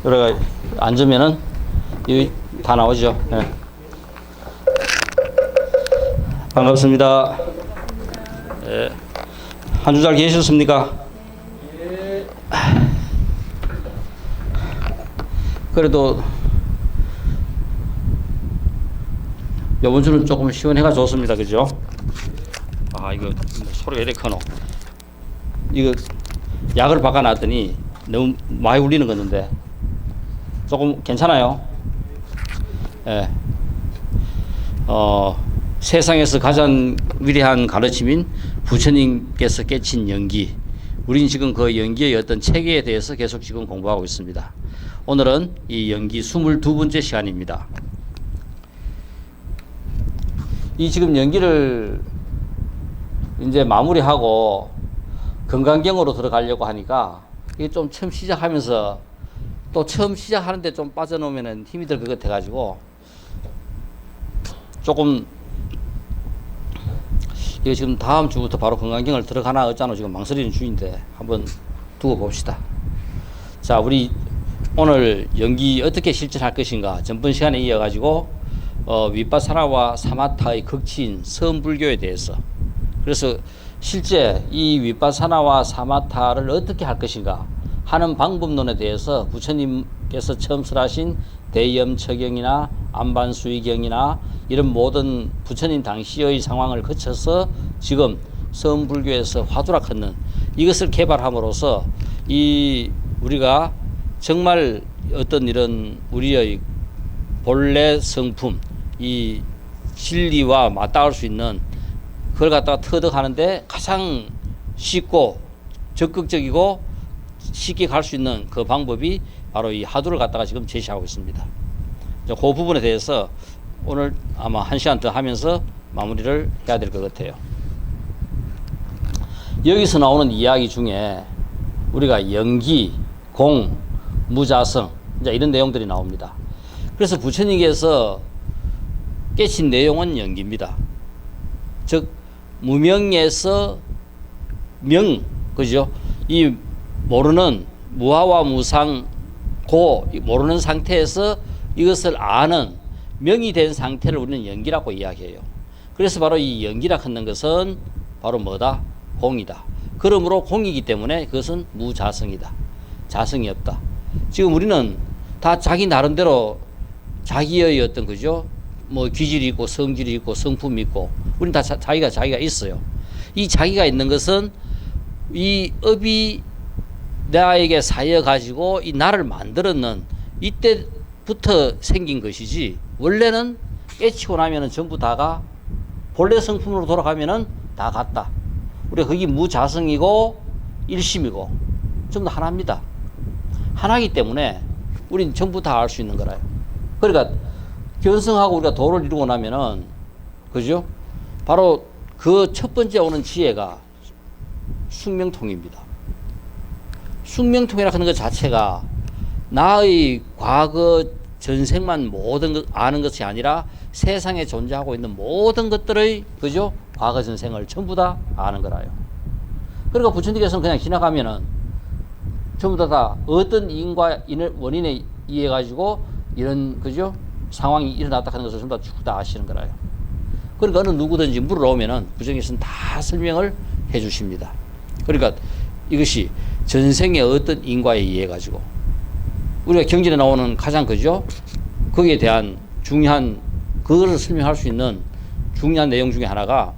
여기가 앉으면은 여기 다 나오죠. 네. 반갑습니다. 네. 한 주 잘 계셨습니까? 그래도 이번 주는 조금 시원해가 좋습니다. 그죠? 아, 이거 소리가 이렇게 커노. 이거 약을 바꿔놨더니 너무 많이 울리는 건데 조금 괜찮아요. 예. 세상에서 가장 위대한 가르침인 부처님께서 깨친 연기. 우린 지금 그 연기의 어떤 체계에 대해서 계속 지금 공부하고 있습니다. 오늘은 이 연기 22번째 시간입니다. 이 지금 연기를 이제 마무리하고 건강경으로 들어가려고 하니까 이게 좀 처음 시작하면서 또 처음 시작하는데 좀 빠져놓으면 힘이 들 것 같아가지고 조금 이게 지금 다음 주부터 바로 건강경을 들어가나 어쩌나 지금 망설이는 중인데 한번 두고 봅시다. 자, 우리 오늘 연기 어떻게 실천할 것인가 전번 시간에 이어가지고 윗바사나와 사마타의 극치인 서은불교에 대해서, 그래서 실제 이 윗바사나와 사마타를 어떻게 할 것인가 하는 방법론에 대해서 부처님께서 처음 설하신 대염처경이나 안반수의경이나 이런 모든 부처님 당시의 상황을 거쳐서 지금 서은불교에서 화두락하는 이것을 개발함으로써 이 우리가 정말 어떤 이런 우리의 본래 성품, 이 진리와 맞닿을 수 있는 그걸 갖다가 터득하는데 가장 쉽고 적극적이고 쉽게 갈 수 있는 그 방법이 바로 이 하두를 갖다가 지금 제시하고 있습니다. 그 부분에 대해서 오늘 아마 1시간 더 하면서 마무리를 해야 될 것 같아요. 여기서 나오는 이야기 중에 우리가 연기, 공, 무자성 이제 이런 내용들이 나옵니다. 그래서 부처님께서 깨친 내용은 연기입니다. 즉 무명에서 명, 그죠? 이 모르는 무아와 무상 고 모르는 상태에서 이것을 아는 명이 된 상태를 우리는 연기라고 이야기해요. 그래서 바로 이 연기라 하는 것은 바로 뭐다? 공이다. 그러므로 공이기 때문에 그것은 무자성이다. 자성이 없다. 지금 우리는 다 자기 나름대로 자기의 어떤 그죠? 뭐 기질이 있고 성질이 있고 성품이 있고 우리는 다 자기가 있어요. 이 자기가 있는 것은 이 업이 나에게 쌓여 가지고 이 나를 만들었는 이때부터 생긴 것이지 원래는 깨치고 나면은 전부 다가 본래 성품으로 돌아가면은 다 같다. 우리가 거기 무자성이고 일심이고 전부 다 하나입니다. 하나이기 때문에 우린 전부 다 알 수 있는 거라요. 그러니까 견성하고 우리가 도를 이루고 나면은 그죠? 바로 그 첫 번째 오는 지혜가 숙명통입니다. 숙명통이라 하는 것 자체가 나의 과거 전생만 모든 것 아는 것이 아니라 세상에 존재하고 있는 모든 것들의 그죠? 과거 전생을 전부 다 아는 거라요. 그러니까 부처님께서는 그냥 지나가면은 전부 다 어떤 인과 원인에 의해 가지고 이런 그죠? 상황이 일어났다 하는 것을 전부 다 아시는 거라요. 그러니까 어느 누구든지 물어오면은 부처님께서는 다 설명을 해 주십니다. 그러니까 이것이 전생의 어떤 인과에 의해 가지고 우리가 경전에 나오는 가장 그죠? 거기에 대한 중요한 그것을 설명할 수 있는 중요한 내용 중에 하나가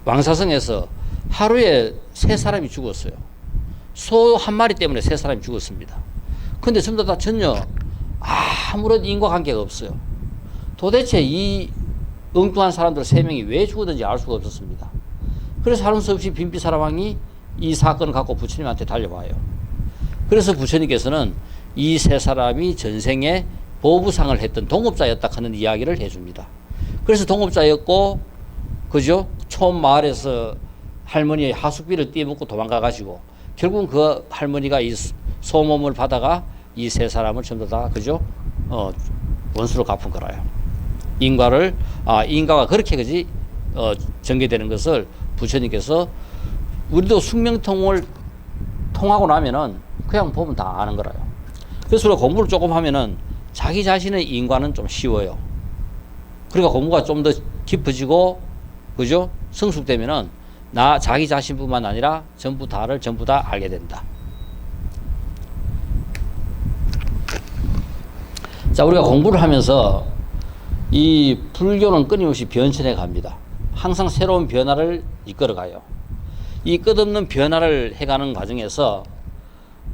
왕사성에서 하루에 3사람이 죽었어요. 소 한 마리 때문에 3사람이 죽었습니다. 근데 전부 다 전혀 아무런 인과관계가 없어요. 도대체 이 엉뚱한 사람들 3명이 왜 죽었는지 알 수가 없었습니다. 그래서 하는 수 없이 빈비사라왕이 이 사건을 갖고 부처님한테 달려와요. 그래서 부처님께서는 이 3사람이 전생에 보부상을 했던 동업자였다 하는 이야기를 해줍니다. 그래서 동업자였고 그죠? 촌 마을에서 할머니의 하숙비를 떼먹고 도망가가지고 결국은 그 할머니가 이 소몸을 받아가 이 3사람을 전부 다 그죠? 원수로 갚은 거라요. 인과가 그렇게 그지? 전개되는 것을 부처님께서 우리도 숙명통을 통하고 나면은 그냥 보면 다 아는 거라요. 그래서 우리가 공부를 조금 하면은 자기 자신의 인과는 좀 쉬워요. 그러니까 공부가 좀 더 깊어지고, 그죠? 성숙되면은 자기 자신뿐만 아니라 전부 다 알게 된다. 자, 우리가 공부를 하면서 이 불교는 끊임없이 변천해 갑니다. 항상 새로운 변화를 이끌어 가요. 이 끝없는 변화를 해가는 과정에서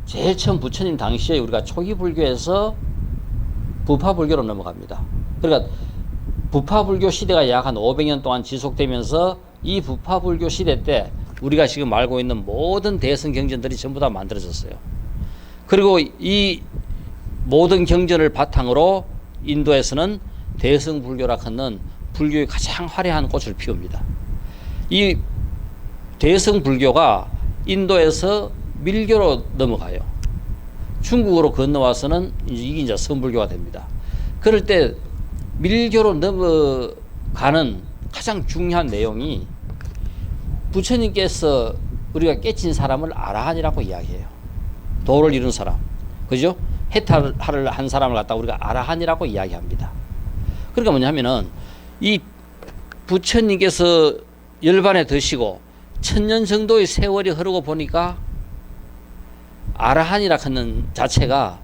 제일 처음 부처님 당시에 우리가 초기 불교에서 부파 불교로 넘어갑니다. 그러니까 부파 불교 시대가 약 한 500년 동안 지속되면서 이 부파 불교 시대 때 우리가 지금 알고 있는 모든 대승 경전들이 전부 다 만들어졌어요. 그리고 이 모든 경전을 바탕으로 인도에서는 대승 불교라 하는 불교의 가장 화려한 꽃을 피웁니다. 이 대승 불교가 인도에서 밀교로 넘어가요. 중국으로 건너와서는 이게 이제 선불교가 됩니다. 그럴 때 밀교로 넘어가는 가장 중요한 내용이 부처님께서 우리가 깨친 사람을 아라한이라고 이야기해요. 도를 이룬 사람, 그죠? 해탈을 한 사람을 갖다 우리가 아라한이라고 이야기합니다. 그러니까 뭐냐면은 이 부처님께서 열반에 드시고 1000년 정도의 세월이 흐르고 보니까 아라한이라 하는 자체가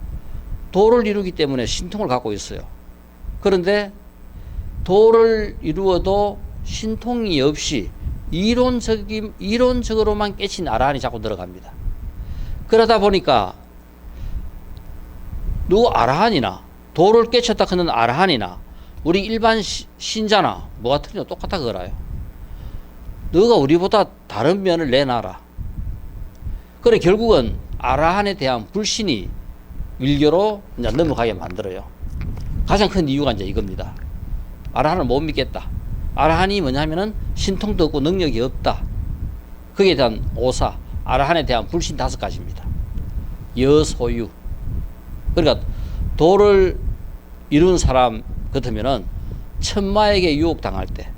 도를 이루기 때문에 신통을 갖고 있어요. 그런데 도를 이루어도 신통이 없이 이론적으로만 깨친 아라한이 자꾸 늘어갑니다. 그러다 보니까 누구 아라한이나 도를 깨쳤다 하는 아라한이나 우리 일반 신자나 뭐가 틀리냐 똑같아 그거라요. 너가 우리보다 다른 면을 내놔라. 그래 결국은 아라한에 대한 불신이 밀교로 이제 넘어가게 만들어요. 가장 큰 이유가 이제 이겁니다. 아라한을 못 믿겠다. 아라한이 뭐냐면은 신통도 없고 능력이 없다. 거기에 대한 오사, 아라한에 대한 불신 5가지입니다. 여소유. 그러니까 도를 이룬 사람 같으면은 천마에게 유혹당할 때,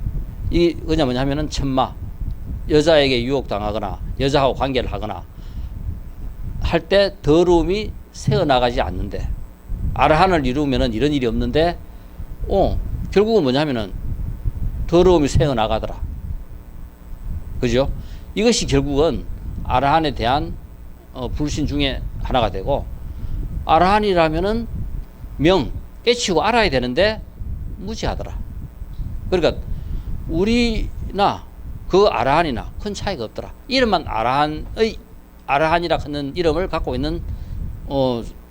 이 그냥 뭐냐면은 천마, 여자에게 유혹당하거나 여자하고 관계를 하거나 할 때 더러움이 새어나가지 않는데, 아라한을 이루면은 이런 일이 없는데, 결국은 뭐냐면은 더러움이 새어나가더라. 그죠? 이것이 결국은 아라한에 대한 불신 중에 하나가 되고, 아라한이라면은 깨치고 알아야 되는데 무지하더라. 그러니까 우리나 그 아라한이나 큰 차이가 없더라. 이름만 아라한이라 하는 이름을 갖고 있는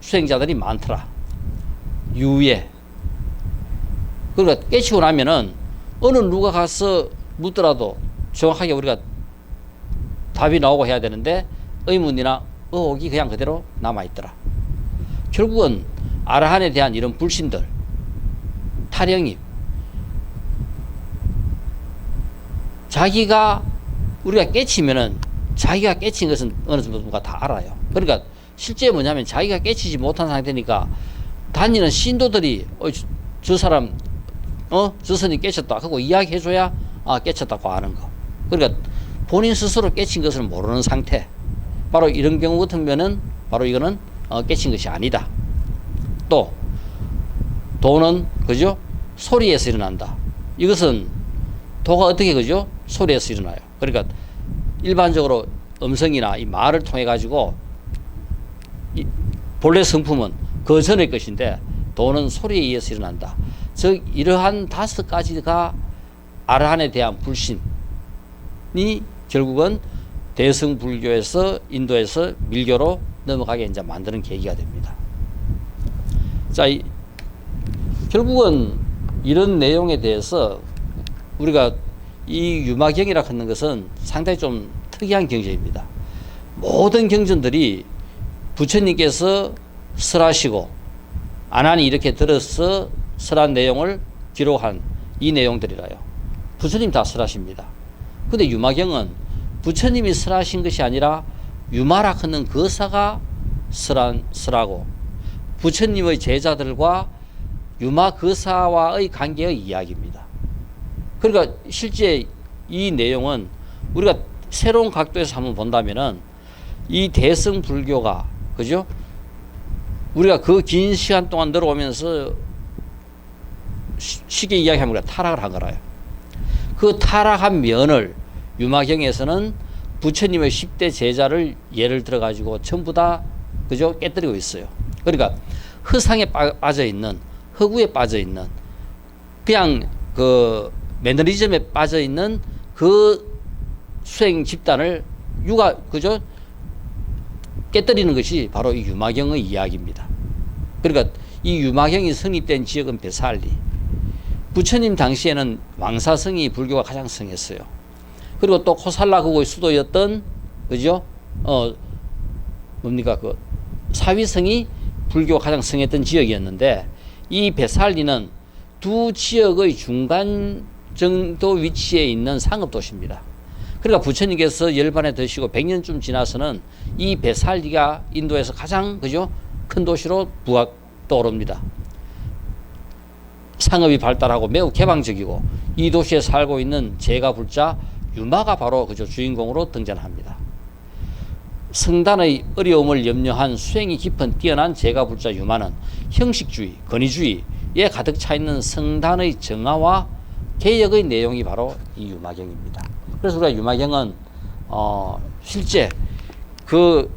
수행자들이 많더라. 유예. 그러니까 깨치고 나면은 어느 누가 가서 묻더라도 정확하게 우리가 답이 나오고 해야 되는데 의문이나 의혹이 그냥 그대로 남아있더라. 결국은 아라한에 대한 이런 불신들, 타령입, 우리가 깨치면은 자기가 깨친 것은 어느 정도가 다 알아요. 그러니까 실제 뭐냐면 자기가 깨치지 못한 상태니까 다니는 신도들이 저 사람 저 스님 깨쳤다 하고 이야기해줘야 깨쳤다고 아는 거. 그러니까 본인 스스로 깨친 것을 모르는 상태. 바로 이런 경우 같으면은 바로 이거는 깨친 것이 아니다. 또 도는 그죠? 소리에서 일어난다. 이것은 도가 어떻게 그죠? 소리에서 일어나요. 그러니까 일반적으로 음성이나 이 말을 통해 가지고 본래 성품은 그 전의 것인데 도는 소리에 의해서 일어난다. 즉 이러한 5가지가 아라한에 대한 불신이 결국은 대승불교에서 인도에서 밀교로 넘어가게 이제 만드는 계기가 됩니다. 자, 결국은 이런 내용에 대해서 우리가 이 유마경이라 하는 것은 상당히 좀 특이한 경전입니다. 모든 경전들이 부처님께서 설하시고 아난이 이렇게 들어서 설한 내용을 기록한 이 내용들이라요. 부처님 다 설하십니다. 근데 유마경은 부처님이 설하신 것이 아니라 유마라 하는 거사가 설하고 부처님의 제자들과 유마 거사와의 관계의 이야기입니다. 그러니까 실제 이 내용은 우리가 새로운 각도에서 한번 본다면은 이 대승 불교가 그죠? 우리가 그 긴 시간 동안 늘어오면서 쉽게 이야기하면 우리가 타락을 한 거라요. 그 타락한 면을 유마경에서는 부처님의 10대 제자를 예를 들어 가지고 전부 다 그죠? 깨뜨리고 있어요. 그러니까 허상에 빠져 있는, 허구에 빠져 있는, 그냥 그 매너리즘에 빠져 있는 그 수행 집단을 그죠? 깨뜨리는 것이 바로 이 유마경의 이야기입니다. 그러니까 이 유마경이 성립된 지역은 베살리. 부처님 당시에는 왕사성이 불교가 가장 성했어요. 그리고 또 코살라 그거의 수도였던 그죠? 뭡니까 그 사위성이 불교가 가장 성했던 지역이었는데 이 베살리는 두 지역의 중간 정도 위치에 있는 상업도시입니다. 그러니까 부처님께서 열반에 드시고 100년쯤 지나서는 이 베살리가 인도에서 가장 그죠? 큰 도시로 떠오릅니다. 상업이 발달하고 매우 개방적이고 이 도시에 살고 있는 제가 불자 유마가 바로 그저 주인공으로 등장합니다. 성단의 어려움을 염려한 수행이 깊은 뛰어난 제가 불자 유마는 형식주의, 권위주의에 가득 차 있는 성단의 정화와 개혁의 내용이 바로 이 유마경입니다. 그래서 우리가 유마경은 실제 그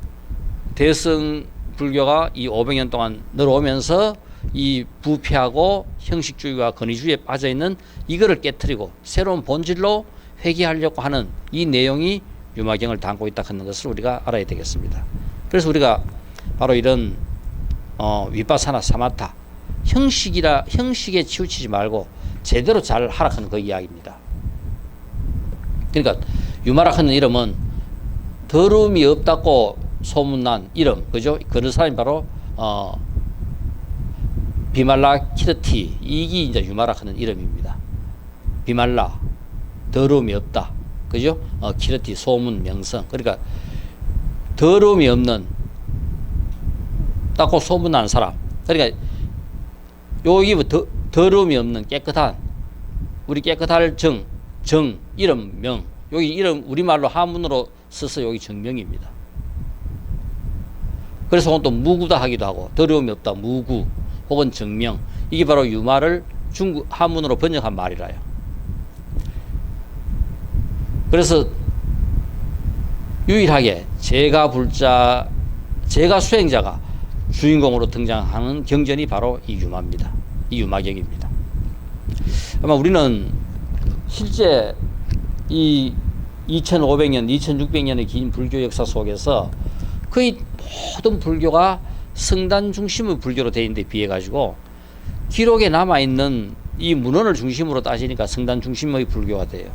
대성 불교가 이 500년 동안 늘어오면서 이 부패하고 형식주의와 권위주의에 빠져있는 이거를 깨트리고 새로운 본질로 회귀하려고 하는 이 내용이 유마경을 담고 있다 하는 것을 우리가 알아야 되겠습니다. 그래서 우리가 바로 이런 위파사나 사마타 형식에 치우치지 말고 제대로 잘 하락하는 그 이야기입니다. 그러니까 유마라 하는 이름은 더러움이 없다고 소문난 이름, 그죠? 그런 사람이 바로 비말라 키르티, 이게 이제 유마라 하는 이름입니다. 비말라, 더러움이 없다, 그죠? 키르티, 소문, 명성. 그러니까 더러움이 없는, 딱고 소문난 사람. 그러니까 여기 더러움이 없는 깨끗한, 우리 깨끗할 정, 이름, 명. 여기 이름 우리말로 한문으로 써서 여기 정명입니다. 그래서 또 무구다 하기도 하고 더러움이 없다 무구 혹은 정명, 이게 바로 유마를 중국 한문으로 번역한 말이라요. 그래서 유일하게 제가 수행자가 주인공으로 등장하는 경전이 바로 이 유마입니다. 이 유마경입니다. 아마 우리는 실제 이 2500년, 2600년의 긴 불교 역사 속에서 거의 모든 불교가 성단 중심의 불교로 되어 있는 데 비해 가지고 기록에 남아있는 이 문헌을 중심으로 따지니까 성단 중심의 불교가 돼요.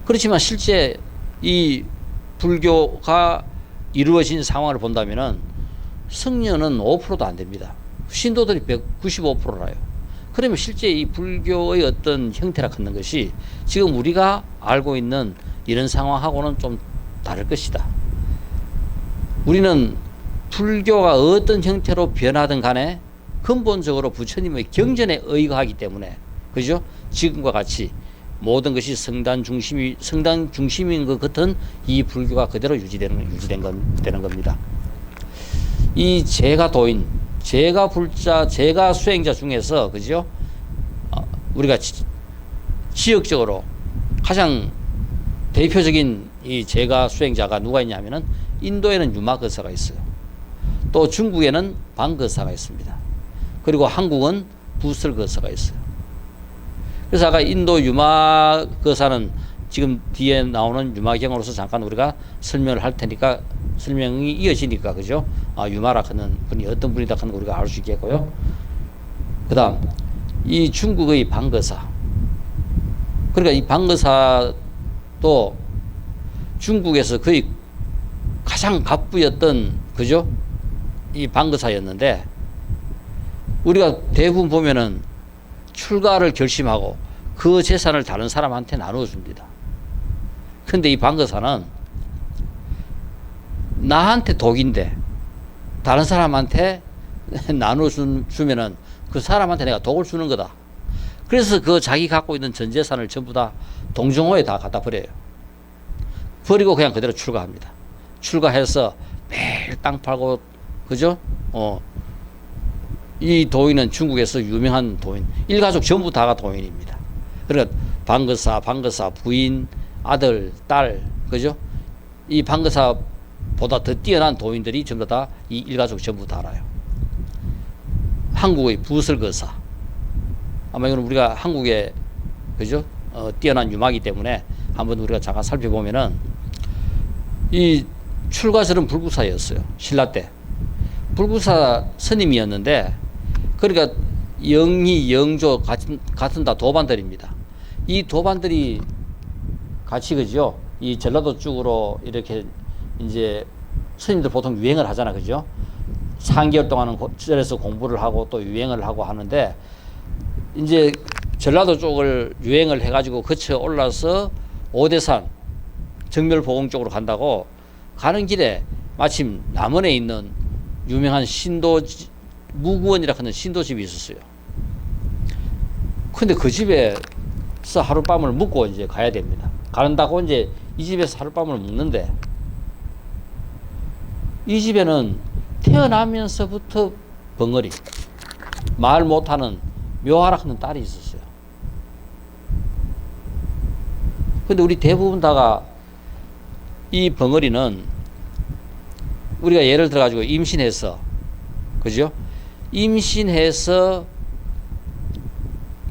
그렇지만 실제 이 불교가 이루어진 상황을 본다면은 성년은 5%도 안 됩니다. 신도들이 195%라요. 그러면 실제 이 불교의 어떤 형태라 갖는 것이 지금 우리가 알고 있는 이런 상황하고는 좀 다를 것이다. 우리는 불교가 어떤 형태로 변하든 간에 근본적으로 부처님의 경전에 의거하기 때문에, 그죠? 지금과 같이 모든 것이 성단 중심인 것 같은 이 불교가 그대로 유지되는 겁니다. 이 제가 도인, 제가 불자, 제가 수행자 중에서, 그죠? 우리가 지역적으로 가장 대표적인 이 제가 수행자가 누가 있냐면은 인도에는 유마거사가 있어요. 또 중국에는 방거사가 있습니다. 그리고 한국은 부설거사가 있어요. 그래서 아까 인도 유마거사는 지금 뒤에 나오는 유마경으로서 잠깐 우리가 설명을 할 테니까 설명이 이어지니까, 그죠? 유마라 하는 분이 어떤 분이다 하는 거 우리가 알 수 있겠고요. 그 다음, 이 중국의 방거사. 그러니까 이 방거사도 중국에서 거의 가장 갑부였던, 그죠? 이 방거사였는데, 우리가 대부분 보면은 출가를 결심하고 그 재산을 다른 사람한테 나누어 줍니다. 근데 이 방거사는 나한테 독인데 다른 사람한테 나누어 주면은 그 사람한테 내가 독을 주는 거다. 그래서 그 자기 갖고 있는 전 재산을 전부 다 동정호에 다 갖다 버려요. 버리고 그냥 그대로 출가합니다. 출가해서 매일 땅 팔고 그죠? 이 도인은 중국에서 유명한 도인. 일가족 전부 다가 도인입니다. 그러니까 방거사, 부인, 아들, 딸, 그죠? 이 방거사보다 더 뛰어난 도인들이 전부 다 이 일가족 전부 다 알아요. 한국의 부설거사. 아마 이건 우리가 한국의, 그죠? 뛰어난 유마이기 때문에 한번 우리가 잠깐 살펴보면은 이 출가설은 불구사였어요. 신라 때. 불구사 스님이었는데, 그러니까 영희, 영조 같은 다 도반들입니다. 이 도반들이 같이, 그죠? 이 전라도 쪽으로 이렇게 이제 스님들 보통 유행을 하잖아, 그죠? 3개월 동안은 절에서 공부를 하고 또 유행을 하고 하는데, 이제 전라도 쪽을 유행을 해가지고 거쳐 올라서 오대산 정멸보공 쪽으로 간다고 가는 길에 마침 남원에 있는 유명한 무구원이라 하는 신도집이 있었어요. 근데 그 집에서 하룻밤을 묵고 이제 가야 됩니다. 가는다고 이제 이 집에서 하룻밤을 묵는데, 이 집에는 태어나면서부터 벙어리, 말 못하는 묘하라 하는 딸이 있었어요. 근데 우리 대부분 다가 이 벙어리는 우리가 예를 들어가지고 임신해서, 그죠? 임신해서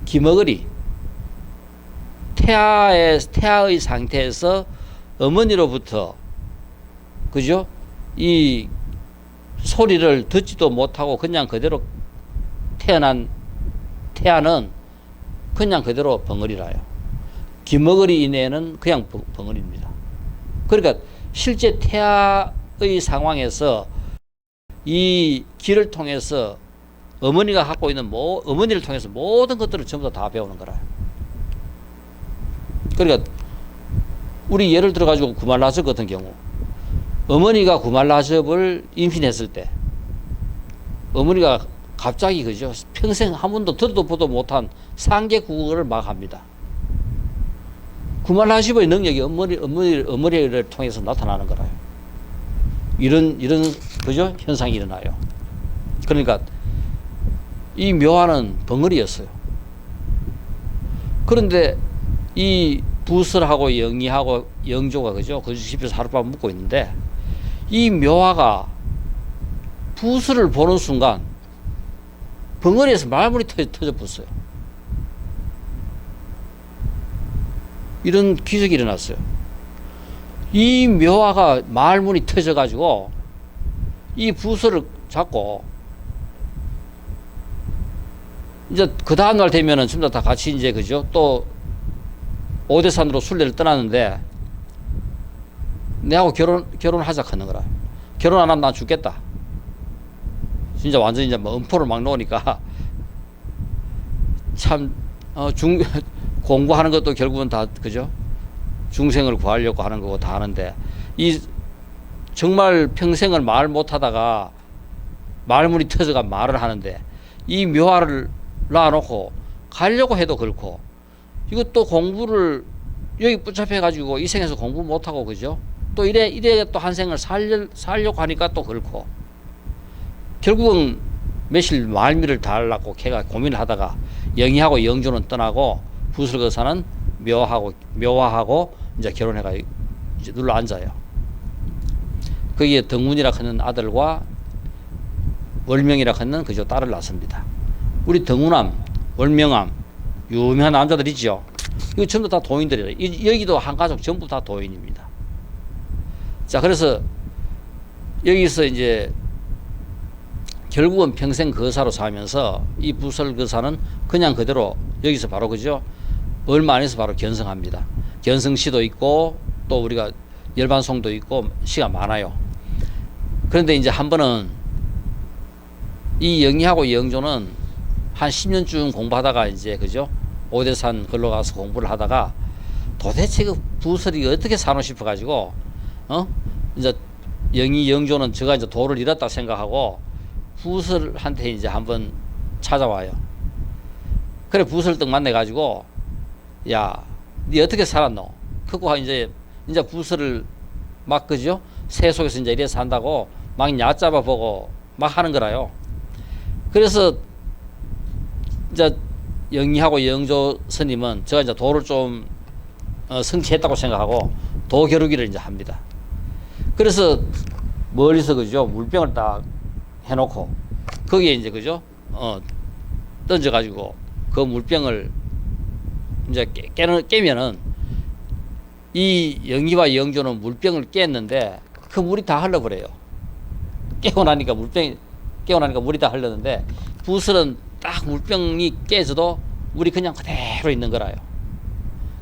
기머거리, 태아의 상태에서 어머니로부터, 그죠? 이 소리를 듣지도 못하고 그냥 그대로 태어난 태아는 그냥 그대로 벙어리라요. 기머거리 이내에는 그냥 벙어리입니다. 그러니까 실제 태아의 상황에서 이 기를 통해서 어머니가 갖고 있는 어머니를 통해서 모든 것들을 전부 다 배우는 거라요. 그러니까 우리 예를 들어 가지고 구말라접 같은 경우, 어머니가 구말라접을 임신했을 때 어머니가 갑자기, 그죠? 평생 한 번도 듣도 보도 못한 상계 국어를 막 합니다. 구말라접의 능력이 어머니를 통해서 나타나는 거라요. 이런 그죠? 현상이 일어나요. 그러니까 이 묘화는 벙어리였어요. 그런데 이 부설하고 영희하고 영조가, 그죠? 그 집에서 하룻밤 묵고 있는데, 이 묘화가 부설을 보는 순간 벙어리에서 말문이 터져 붙어요. 이런 기적이 일어났어요. 이 묘화가 말문이 터져 가지고 이 부설을 잡고, 이제 그 다음날 되면은 전부 다 같이 이제, 그죠? 또 오대산으로 순례를 떠났는데, 내하고 결혼하자 하는 거라. 결혼 안 하면 나 죽겠다. 진짜 완전히 이제 뭐 음포를 막 놓으니까 참, 공부하는 것도 결국은 다, 그죠? 중생을 구하려고 하는 거고 다 하는데, 정말 평생을 말 못 하다가 말문이 터져가 말을 하는데, 이 묘화를 놔놓고 가려고 해도 그렇고, 이것도 공부를 여기 붙잡혀가지고 이 생에서 공부 못하고, 그죠? 또 이래 또 한 생을 살려고 하니까 또 그렇고, 결국은 매실 말미를 달라고 걔가 고민을 하다가 영희하고 영조는 떠나고 부설거사는 묘화하고 이제 결혼해가 이제 눌러 앉아요. 거기에 덕문이라 하는 아들과 월명이라 하는 그저 딸을 낳습니다. 우리 덕문암, 월명암 유명한 남자들이죠. 이거 전부 다 도인들이에요. 여기도 한 가족 전부 다 도인입니다. 자, 그래서 여기서 이제 결국은 평생 거사로 살면서 이 부설거사는 그냥 그대로 여기서 바로, 그죠? 얼마 안에서 바로 견성합니다. 견성시도 있고 또 우리가 열반송도 있고 시가 많아요. 그런데 이제 한 번은 이 영희하고 영조는 한 10년쯤 공부하다가 이제, 그죠? 오대산 걸로 가서 공부를 하다가 도대체 그 부설이 어떻게 사노 싶어가지고, 이제 영희, 영조는 제가 이제 도를 잃었다 생각하고 부설한테 이제 한번 찾아와요. 그래, 부설 딱 만나가지고, 야, 니 어떻게 살았노? 그거 이제 부설을 막, 그죠? 새 속에서 이제 이래 산다고 막 얕잡아 보고 막 하는 거라요. 그래서 이제 영희하고 영조 스님은 제가 이제 도를 좀 성취했다고 생각하고 도 겨루기를 이제 합니다. 그래서 멀리서 그죠 물병을 딱 해놓고 거기에 이제 그죠 던져가지고 그 물병을 이제 깨면은 이 영희와 영조는 물병을 깼는데 그 물이 다 흘러버려요. 깨고 나니까 물이 다 흘렀는데 붓은 딱 물병이 깨져도 물이 그냥 그대로 있는 거라요.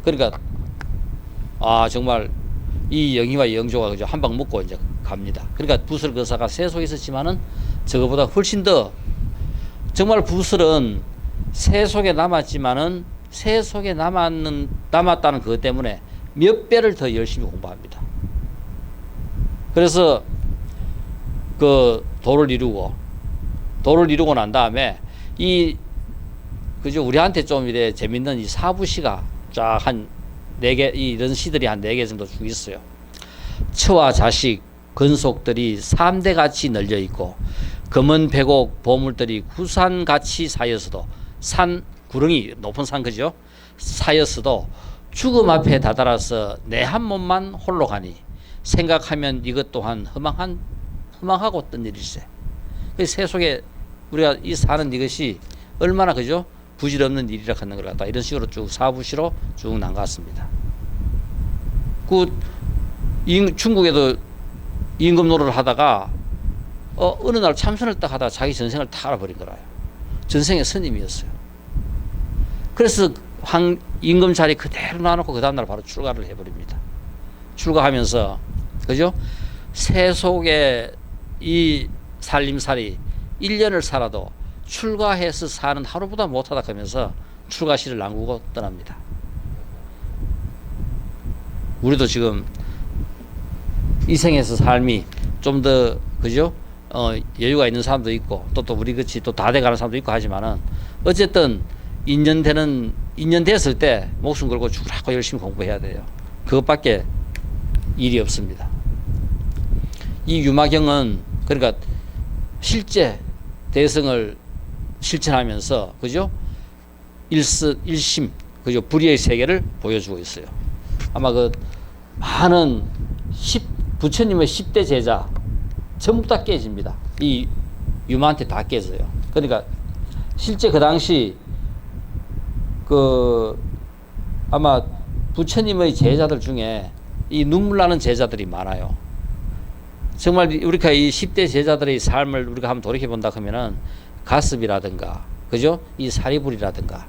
그러니까 정말 이 영희와 영조가 그죠 한 방 먹고 이제 갑니다. 그러니까 붓을 거사가 새 속에 있었지만은 저거보다 훨씬 더 정말 붓은 새 속에 남았지만은 새 속에 남았다는 그것 때문에 몇 배를 더 열심히 공부합니다. 그래서 그 도를 이루고 난 다음에 그죠 우리한테 좀 이래 재밌는 이 사부시가 쫙 한 4개 이런 시들이 한 4개 정도 쭉 있어요. 처와 자식 근속들이 3대 같이 널려 있고 검은 백옥 보물들이 구산 같이 쌓였어도 산 구렁이 높은 산 그죠 쌓였어도 죽음 앞에 다다라서 내 한 몸만 홀로 가니 생각하면 이것 또한 허망하고 뜬 일일세. 새 속에 우리가 이 사는 이것이 얼마나 그죠 부질없는 일이라 하는 걸 갖다 이런 식으로 쭉 사부시로 쭉 남갔습니다. 중국에도 임금 노릇을 하다가 어느 날 참선을 딱 하다가 자기 전생을 다 알아버린 거라요. 전생의 스님이었어요. 그래서 임금 자리 그대로 놔놓고 그 다음날 바로 출가를 해버립니다. 출가하면서 그죠 새 속에 이 살림살이 1년을 살아도 출가해서 사는 하루보다 못하다 하면서 출가시를 남기고 떠납니다. 우리도 지금 이 생에서 삶이 좀 더 그죠 여유가 있는 사람도 있고 또 우리 같이 또 다 돼가는 사람도 있고 하지만은 어쨌든 인연 됐을 때 목숨 걸고 죽으라고 열심히 공부해야 돼요. 그것밖에 일이 없습니다. 이 유마경은 그러니까 실제 대성을 실천하면서 그죠 일심 그죠 불의의 세계를 보여주고 있어요. 아마 그 많은 부처님의 10대 제자 전부 다 깨집니다. 이 유마한테 다 깨져요. 그러니까 실제 그 당시 아마 부처님의 제자들 중에 이 눈물 나는 제자들이 많아요. 정말 우리가 이 10대 제자들의 삶을 우리가 한번 돌이켜 본다 하면은 가습이라든가 그죠 이 사리불이라든가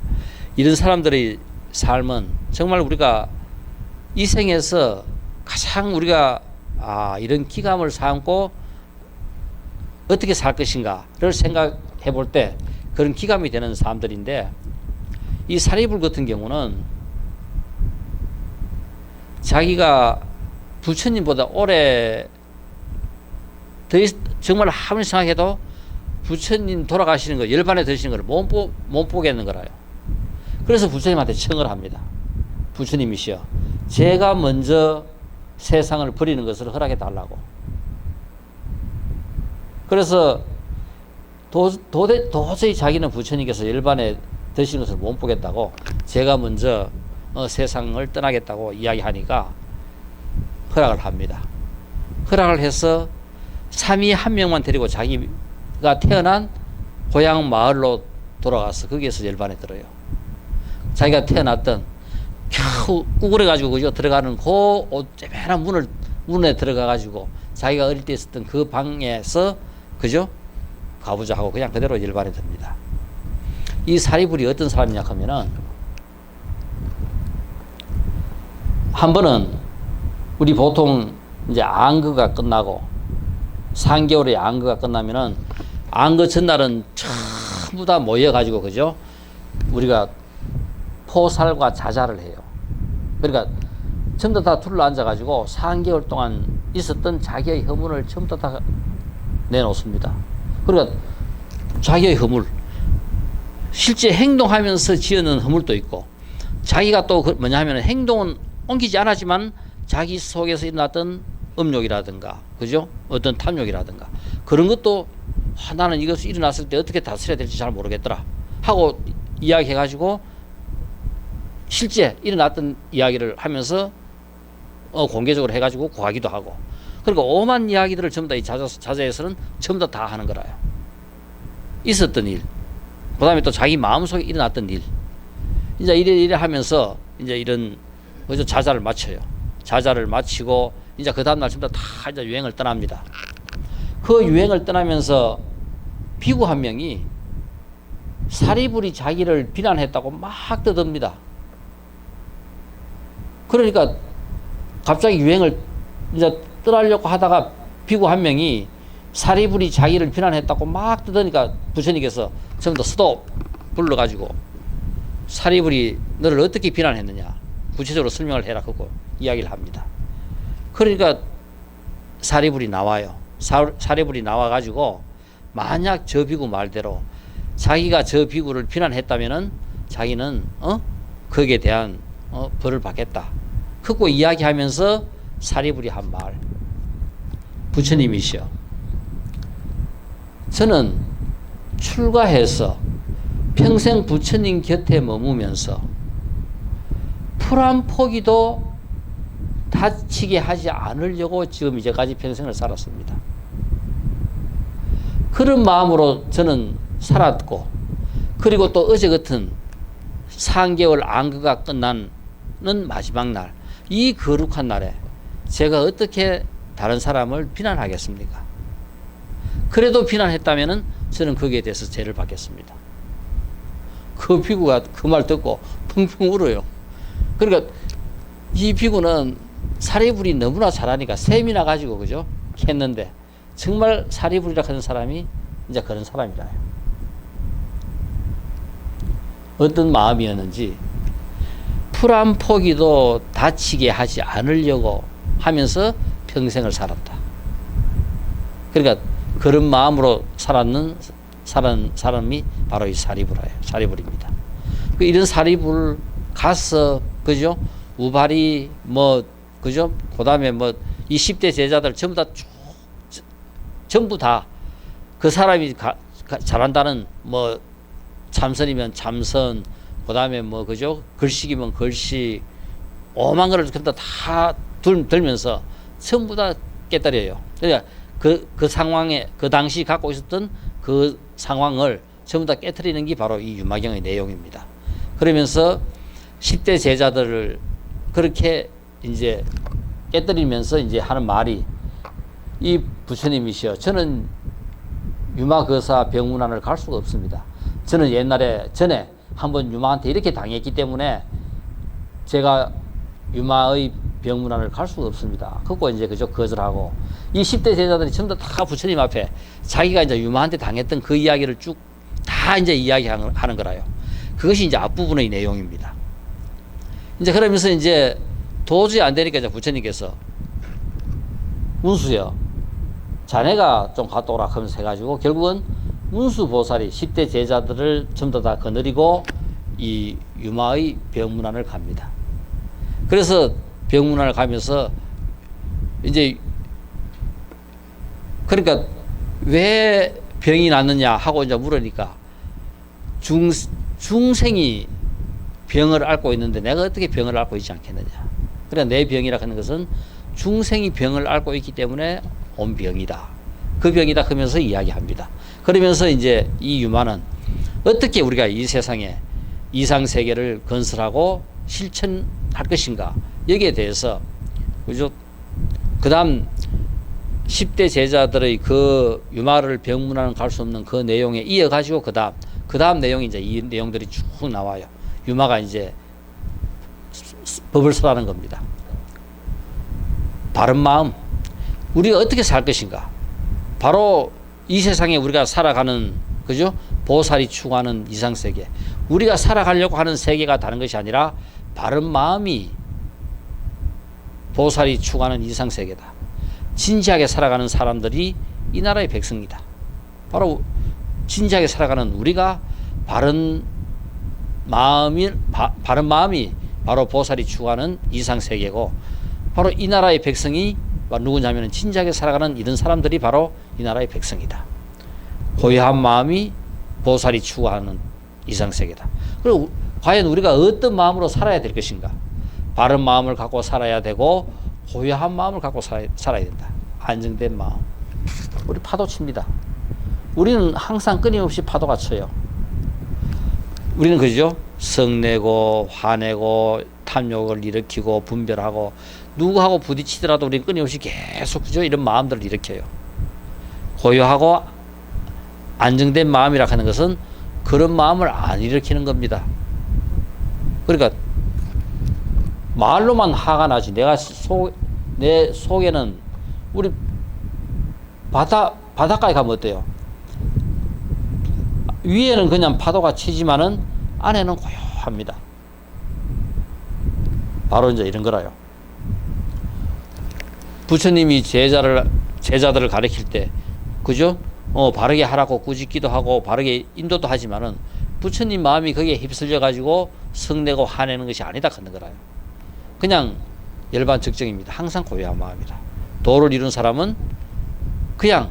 이런 사람들의 삶은 정말 우리가 이 생에서 가장 우리가 이런 기감을 삼고 어떻게 살 것인가를 생각해 볼 때 그런 기감이 되는 사람들인데 이 사리불 같은 경우는 자기가 부처님보다 오래 정말 아무리 생각해도 부처님 돌아가시는 거 열반에 드시는 걸 못 보겠는 거라요. 그래서 부처님한테 청을 합니다. 부처님이시여 제가 먼저 세상을 버리는 것을 허락해 달라고. 그래서 도저히 자기는 부처님께서 열반에 드시는 것을 못 보겠다고 제가 먼저 세상을 떠나겠다고 이야기하니까 허락을 합니다. 허락을 해서 삼위 한 명만 데리고 자기가 태어난 고향 마을로 돌아가서 거기에서 열반에 들어요. 자기가 태어났던 겨우 구부려가지고 그죠 들어가는 그 쪼매난 문에 들어가가지고 자기가 어릴 때 있었던 그 방에서 그죠 가보자 하고 그냥 그대로 열반에 듭니다. 이 사리불이 어떤 사람이냐 하면은 한 번은 우리 보통 이제 안거가 끝나고 3개월의 안거가 끝나면은 안거 전날은 전부 다 모여가지고 그죠 우리가 포살과 자자를 해요. 그러니까 전부 다 둘러앉아가지고 3개월 동안 있었던 자기의 허물을 전부 다 내놓습니다. 그러니까 자기의 허물 실제 행동하면서 지어낸 허물도 있고 자기가 또 뭐냐 하면 행동은 옮기지 않았지만 자기 속에서 일어났던 음욕이라든가 그죠 어떤 탐욕이라든가 그런 것도 나는 이것이 일어났을 때 어떻게 다스려야 될지 잘 모르겠더라 하고 이야기해가지고 실제 일어났던 이야기를 하면서 공개적으로 해가지고 구하기도 하고, 그러니까 오만 이야기들을 전부 다 이 자자에서는 전부 다 하는 거라요. 있었던 일, 그 다음에 또 자기 마음속에 일어났던 일, 이제 이래 하면서 이제 이런 그죠 자자를 마쳐요. 자자를 마치고 이제 그 다음 날 전부 다 이제 유행을 떠납니다. 그 유행을 떠나면서 비구 한 명이 사리불이 자기를 비난했다고 막 떠듭니다. 그러니까 갑자기 유행을 이제 떠나려고 하다가 비구 한 명이 사리불이 자기를 비난했다고 막 떠드니까 부처님께서 전부 다 스톱 불러가지고 사리불이 너를 어떻게 비난했느냐 구체적으로 설명을 해라 하고 이야기를 합니다. 그러니까 사리불이 나와요. 사리불이 나와가지고 만약 저 비구 말대로 자기가 저 비구를 비난했다면은 자기는 거기에 대한 벌을 받겠다. 그거 이야기하면서 사리불이 한 말. 부처님이시여, 저는 출가해서 평생 부처님 곁에 머무면서 풀 한 포기도 다치게 하지 않으려고 지금 이제까지 평생을 살았습니다. 그런 마음으로 저는 살았고, 그리고 또 어제 같은 3개월 안거가 끝나는 마지막 날, 이 거룩한 날에 제가 어떻게 다른 사람을 비난하겠습니까? 그래도 비난했다면 저는 거기에 대해서 죄를 받겠습니다. 그 비구가 그 말 듣고 펑펑 울어요. 그러니까 이 비구는 사리불이 너무나 잘하니까 셈이나 가지고 그죠? 했는데 정말 사리불이라 하는 사람이 이제 그런 사람이라요. 어떤 마음이었는지 풀 한 포기도 다치게 하지 않으려고 하면서 평생을 살았다. 그러니까 그런 마음으로 살았는 사람이 바로 이 사리불입니다. 이런 사리불 가서 그죠? 우발이 그죠? 그다음에 이 10대 제자들 전부 다 그 사람이 잘한다는 참선이면 참선, 그다음에 그죠? 글씨기면 글씨, 오만 거를 전부 다 들면서 전부 다 깨달아요. 그러니까 그 상황에 그 당시 갖고 있었던 그 상황을 전부 다 깨트리는 게 바로 이 유마경의 내용입니다. 그러면서 10대 제자들을 그렇게 이제 깨뜨리면서 이제 하는 말이, 이 부처님이시여, 저는 유마거사 병문안을 갈 수가 없습니다. 저는 전에 한번 유마한테 이렇게 당했기 때문에 제가 유마의 병문안을 갈 수가 없습니다. 그거 이제 그저 거절하고, 이 10대 제자들이 전부 다 부처님 앞에 자기가 이제 유마한테 당했던 그 이야기를 쭉 다 이제 이야기하는 거라요. 그것이 이제 앞부분의 내용입니다. 이제 그러면서 이제 도저히 안 되니까 이제 부처님께서 운수여, 자네가 좀 갔다 오라 하면서 해가지고 결국은 운수 보살이 10대 제자들을 전부 다 거느리고 이 유마의 병문안을 갑니다. 그래서 병문안을 가면서 이제 그러니까 왜 병이 났느냐 하고 이제 물으니까 중생이 병을 앓고 있는데 내가 어떻게 병을 앓고 있지 않겠느냐. 그래, 내 병이라 하는 것은 중생이 병을 앓고 있기 때문에 온 병이다. 그 병이다 하면서 이야기합니다. 그러면서 이제 이 유마는 어떻게 우리가 이 세상에 이상세계를 건설하고 실천할 것인가, 여기에 대해서 그죠? 그 다음 10대 제자들의 그 유마를 병문안을 갈 수 없는 그 내용에 이어가지고 그 다음 내용이 이제 이 내용들이 쭉 나와요. 유마가 이제 법을 설하는 겁니다. 바른 마음, 우리가 어떻게 살 것인가. 바로 이 세상에 우리가 살아가는 그죠? 보살이 추구하는 이상세계, 우리가 살아가려고 하는 세계가 다른 것이 아니라 바른 마음이 보살이 추구하는 이상세계다. 진지하게 살아가는 사람들이 이 나라의 백성이다. 바로 진지하게 살아가는 우리가 바른 마음이 바로 보살이 추구하는 이상세계고, 바로 이 나라의 백성이 누구냐면 진지하게 살아가는 이런 사람들이 바로 이 나라의 백성이다. 고요한 마음이 보살이 추구하는 이상세계다. 그리고 과연 우리가 어떤 마음으로 살아야 될 것인가? 바른 마음을 갖고 살아야 되고 고요한 마음을 갖고 살아야 된다. 안정된 마음. 우리 파도 칩니다. 우리는 항상 끊임없이 파도가 쳐요. 우리는 그죠? 성내고 화내고 탐욕을 일으키고 분별하고 누구하고 부딪히더라도 우리는 끊임없이 계속 그죠? 이런 마음들을 일으켜요. 고요하고 안정된 마음이라 하는 것은 그런 마음을 안 일으키는 겁니다. 그러니까 말로만 화가 나지 내 속에는 우리 바닷가에 가면 어때요? 위에는 그냥 파도가 치지만은 안에는 고요합니다. 바로 이제 이런 거라요. 부처님이 제자들을 가르칠 때, 그죠? 바르게 하라고 꾸짖기도 하고, 바르게 인도도 하지만은, 부처님 마음이 거기에 휩쓸려 가지고 성내고 화내는 것이 아니다 하는 거라요. 그냥 열반 적정입니다. 항상 고요한 마음이다. 도를 이룬 사람은 그냥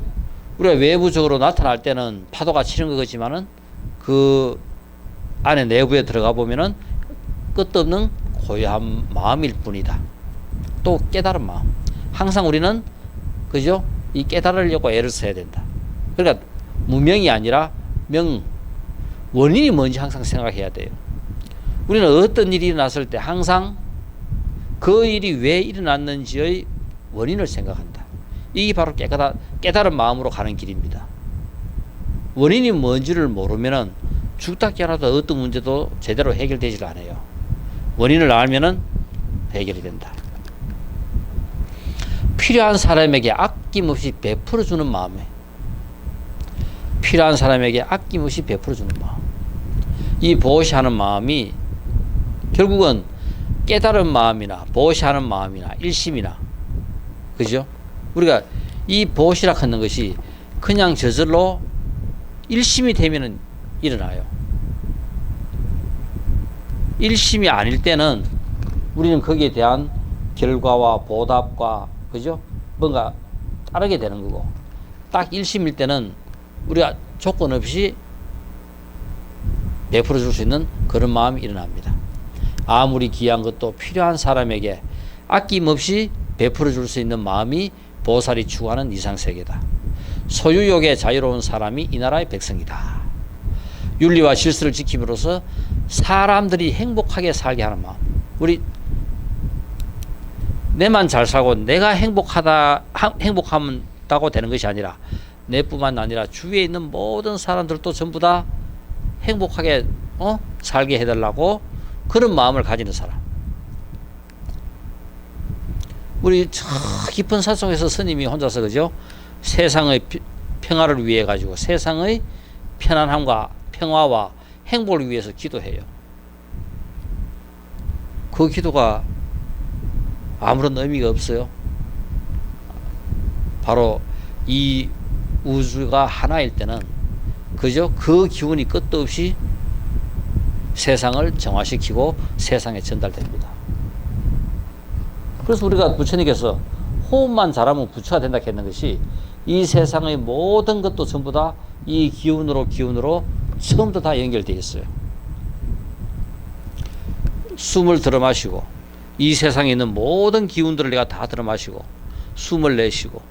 우리가 외부적으로 나타날 때는 파도가 치는 거지만은 그 안에 내부에 들어가 보면은 끝도 없는 고요한 마음일 뿐이다. 또 깨달은 마음. 항상 우리는 그죠? 이 깨달으려고 애를 써야 된다. 그러니까 무명이 아니라 명. 원인이 뭔지 항상 생각해야 돼요. 우리는 어떤 일이 일어났을 때 항상 그 일이 왜 일어났는지의 원인을 생각한다. 이게 바로 깨달은 마음으로 가는 길입니다. 원인이 뭔지를 모르면은 죽다 깨어나도 어떤 문제도 제대로 해결되질 않아요. 원인을 알면은 해결이 된다. 필요한 사람에게 아낌없이 베풀어주는 마음에, 필요한 사람에게 아낌없이 베풀어주는 마음, 이 보호시하는 마음이 결국은 깨달은 마음이나 보호시하는 마음이나 일심이나, 그죠? 우리가 이 보호시라 하는 것이 그냥 저절로 일심이 되면은 일어나요. 일심이 아닐 때는 우리는 거기에 대한 결과와 보답과, 그죠? 뭔가 따르게 되는 거고, 딱 일심일 때는 우리가 조건 없이 베풀어 줄 수 있는 그런 마음이 일어납니다. 아무리 귀한 것도 필요한 사람에게 아낌없이 베풀어 줄 수 있는 마음이 보살이 추구하는 이상세계다. 소유욕에 자유로운 사람이 이 나라의 백성이다. 윤리와 질서를 지킴으로써 사람들이 행복하게 살게 하는 마음. 우리 내만 잘 살고 내가 행복하다고 되는 것이 아니라 내뿐만 아니라 주위에 있는 모든 사람들도 전부 다 행복하게 살게 해달라고 그런 마음을 가지는 사람. 우리 저 깊은 산속에서 스님이 혼자서 그죠? 세상의 평화를 위해 가지고 세상의 편안함과 평화와 행복을 위해서 기도해요. 그 기도가 아무런 의미가 없어요. 바로 이 우주가 하나일 때는 그죠? 그 기운이 끝도 없이 세상을 정화시키고 세상에 전달됩니다. 그래서 우리가 부처님께서 호흡만 잘하면 부처가 된다 했는 것이 이 세상의 모든 것도 전부 다 이 기운으로 처음부터 다 연결되어 있어요. 숨을 들어 마시고 이 세상에 있는 모든 기운들을 내가 다 들어 마시고 숨을 내쉬고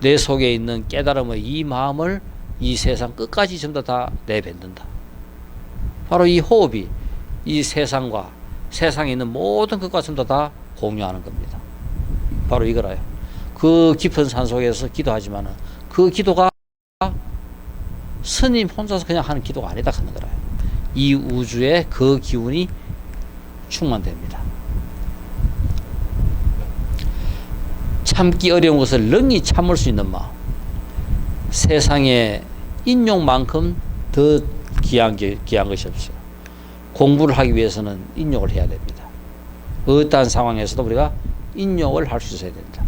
내 속에 있는 깨달음의 이 마음을 이 세상 끝까지 전부 다 내뱉는다. 바로 이 호흡이 이 세상과 세상에 있는 모든 것과 전부 다 공유하는 겁니다. 바로 이거라요. 그 깊은 산속에서 기도하지만은 그 기도가 스님 혼자서 그냥 하는 기도가 아니다 하는 거라요. 이 우주에 그 기운이 충만됩니다. 참기 어려운 것을 능히 참을 수 있는 마음. 세상에 인욕만큼 더 귀한 것이 없어요. 공부를 하기 위해서는 인욕을 해야 됩니다. 어떠한 상황에서도 우리가 인욕을 할 수 있어야 된다.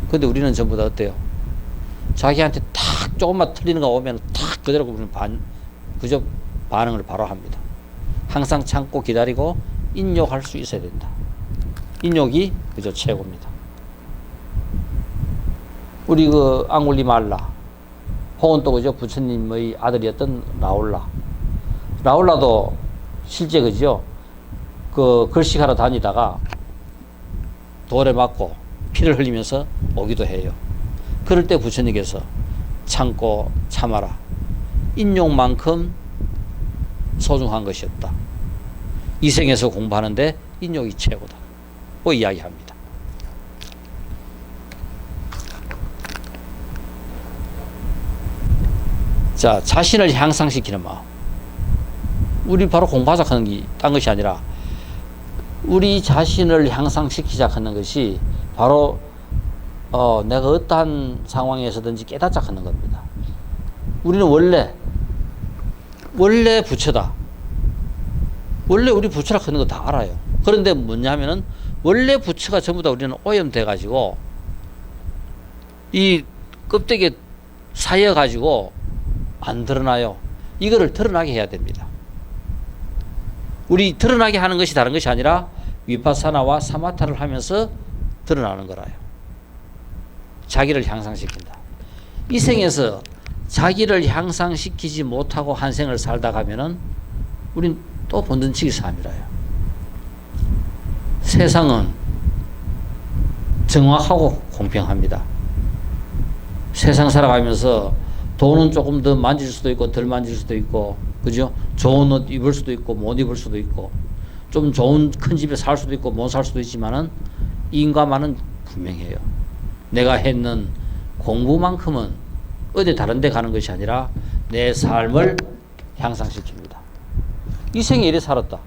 근데 우리는 전부 다 어때요? 자기한테 탁 조금만 틀리는 거 오면 탁 그대로 우리는 그저 반응을 바로 합니다. 항상 참고 기다리고 인욕할 수 있어야 된다. 인욕이 그저 최고입니다. 우리 그 앙굴리말라 혹은 또 그죠 부처님의 아들이었던 라울라도 실제 그죠 그 글씨하러 다니다가 돌에 맞고 피를 흘리면서 오기도 해요. 그럴 때 부처님께서 참고 참아라. 인욕만큼 소중한 것이 없다. 이 생에서 공부하는데 인욕이 최고다. 그 이야기합니다. 자, 자신을 향상시키는 마음. 우리 바로 공부하자 하는 게 딴 것이 아니라 우리 자신을 향상시키자 하는 것이 바로 내가 어떠한 상황에서든지 깨닫자 하는 겁니다. 우리는 원래 부처다. 원래 우리 부처라 하는 거 다 알아요. 그런데 뭐냐 하면은 원래 부처가 전부 다 우리는 오염돼 가지고 이 껍데기에 사여 가지고 안 드러나요. 이거를 드러나게 해야 됩니다. 우리 드러나게 하는 것이 다른 것이 아니라 위파사나와 사마타를 하면서 드러나는 거라요. 자기를 향상시킨다. 이 생에서 자기를 향상시키지 못하고 한 생을 살다 가면은 우린 또 번든치기 삶이라요. 세상은 정확하고 공평합니다. 세상 살아가면서 돈은 조금 더 만질 수도 있고 덜 만질 수도 있고 그죠? 좋은 옷 입을 수도 있고 못 입을 수도 있고 좀 좋은 큰 집에 살 수도 있고 못 살 수도 있지만은 인과만은 분명해요. 내가 했는 공부만큼은 어디 다른 데 가는 것이 아니라 내 삶을 향상시킵니다. 이 생에 이래 살았다.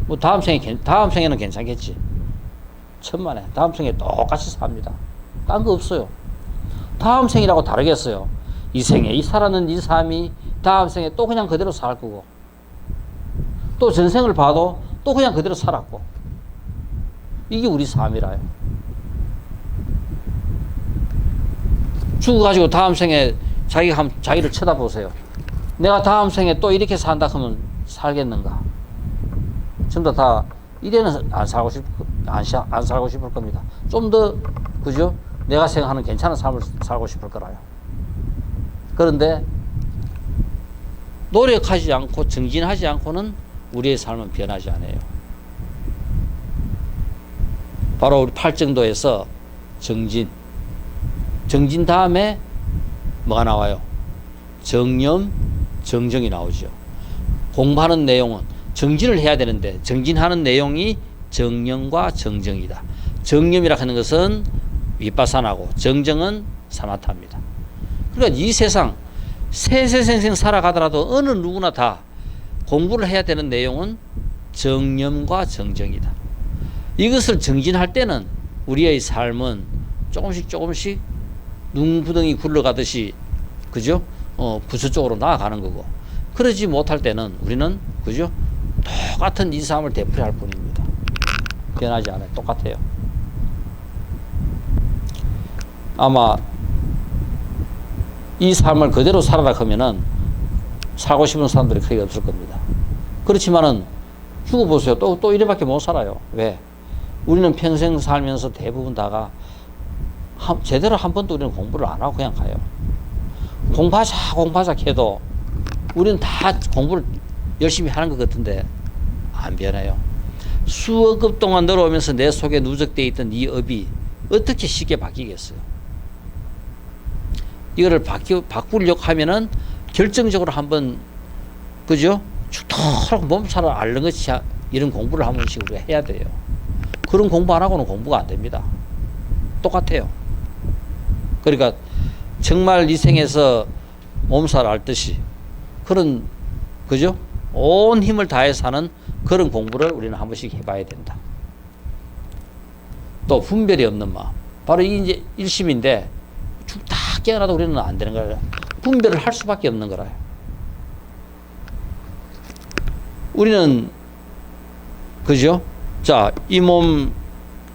뭐 다음 생에는 괜찮겠지. 천만에 다음 생에 똑같이 삽니다. 딴 거 없어요. 다음 생이라고 다르겠어요. 이 생에 이 살았는 이 삶이 다음 생에 또 그냥 그대로 살 거고 또 전생을 봐도 또 그냥 그대로 살았고 이게 우리 삶이라요. 죽어가지고 다음 생에 자기를 쳐다보세요. 내가 다음 생에 또 이렇게 산다 하면 살겠는가? 전부 다 이래는 안 살고 싶을 겁니다. 좀 더 그죠? 내가 생각하는 괜찮은 삶을 살고 싶을 거라요. 그런데 노력하지 않고 정진하지 않고는 우리의 삶은 변하지 않아요. 바로 우리 팔정도에서 정진 다음에 뭐가 나와요? 정념, 정정이 나오죠. 공부하는 내용은 정진을 해야 되는데 정진하는 내용이 정념과 정정이다. 정념이라 하는 것은 위파사나고 정정은 사마타입니다. 그러니까 이 세상 세세생생 살아가더라도 어느 누구나 다 공부를 해야 되는 내용은 정념과 정정이다. 이것을 정진할 때는 우리의 삶은 조금씩 눈구덩이 굴러가듯이 그죠? 부처 쪽으로 나아가는 거고 그러지 못할 때는 우리는 그죠? 똑같은 이 삶을 되풀이할 뿐입니다. 변하지 않아요. 똑같아요. 아마 이 삶을 그대로 살아라 하면은 살고 싶은 사람들이 크게 없을 겁니다. 그렇지만은 죽어보세요. 또 이래밖에 못 살아요. 왜? 우리는 평생 살면서 대부분 다가 제대로 한 번도 우리는 공부를 안 하고 그냥 가요. 공부하자 해도 우리는 다 공부를 열심히 하는 것 같은데 안 변해요. 수억 급 동안 늘어오면서 내 속에 누적되어 있던 이 업이 어떻게 쉽게 바뀌겠어요? 이거를 바꾸려고 하면은 결정적으로 한번 그죠? 죽도록 몸살을 앓는 것이 이런 공부를 한 번씩 우리가 해야 돼요. 그런 공부 안 하고는 공부가 안 됩니다. 똑같아요. 그러니까 정말 이 생에서 몸살 앓듯이 그런 그죠? 온 힘을 다해서 하는 그런 공부를 우리는 한 번씩 해봐야 된다. 또 분별이 없는 마음. 바로 이게 이제 일심인데 다 깨어나도 우리는 안 되는 거예요. 분별을 할 수밖에 없는 거라요. 우리는 그죠? 자, 이 몸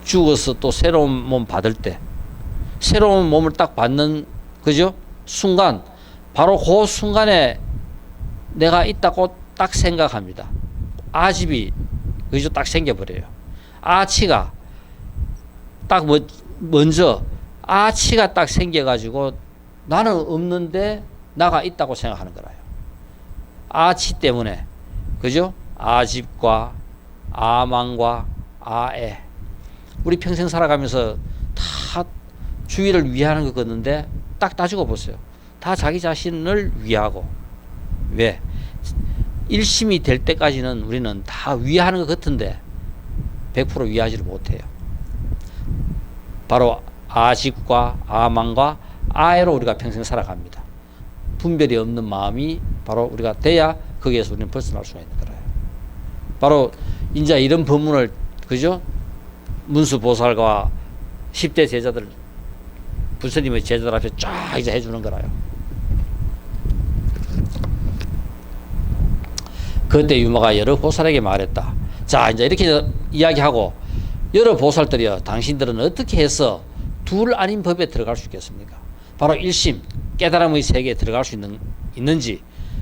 죽어서 또 새로운 몸 받을 때 새로운 몸을 딱 받는 그죠? 순간 바로 그 순간에 내가 있다고 딱 생각합니다. 아집이 그죠? 딱 생겨버려요. 아치가 딱 먼저 아치가 딱 생겨가지고 나는 없는데 나가 있다고 생각하는 거라요. 아치 때문에, 그죠? 아집과 아망과 아애. 우리 평생 살아가면서 다 주위를 위하는 것 같는데 딱 따지고 보세요. 다 자기 자신을 위하고. 왜? 일심이 될 때까지는 우리는 다 위하는 것 같은데 100% 위하지를 못해요. 바로 아집과 아망과 아애로 우리가 평생 살아갑니다. 분별이 없는 마음이 바로 우리가 돼야 거기에서 우리는 벗어날 수가 있는 거예요. 바로 이제 이런 법문을, 그죠? 문수보살과 10대 제자들, 부처님의 제자들 앞에 쫙 이제 해주는 거라요. 그때 유마가 여러 보살에게 말했다. 자, 이제 이렇게 이야기하고, 여러 보살들이요, 당신들은 어떻게 해서 둘 아닌 법에 들어갈 수 있겠습니까? 바로 일심, 깨달음의 세계에 들어갈 수 있는지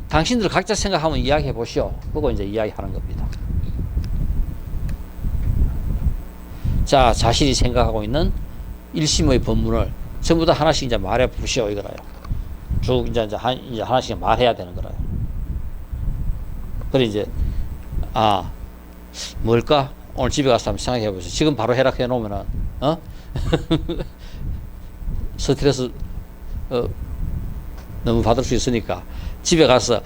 당신들 각자 생각하면 이야기해 보시오. 그거 이제 이야기하는 겁니다. 자, 자신이 생각하고 있는 일심의 법문을 전부 다 하나씩 이제 말해 보시오, 이거라요. 쭉 이제 하나씩 말해야 되는 거라요. 그래 이제 뭘까? 오늘 집에 가서 한번 생각해 보세요. 지금 바로 해락해 놓으면은 스트레스 너무 받을 수 있으니까 집에 가서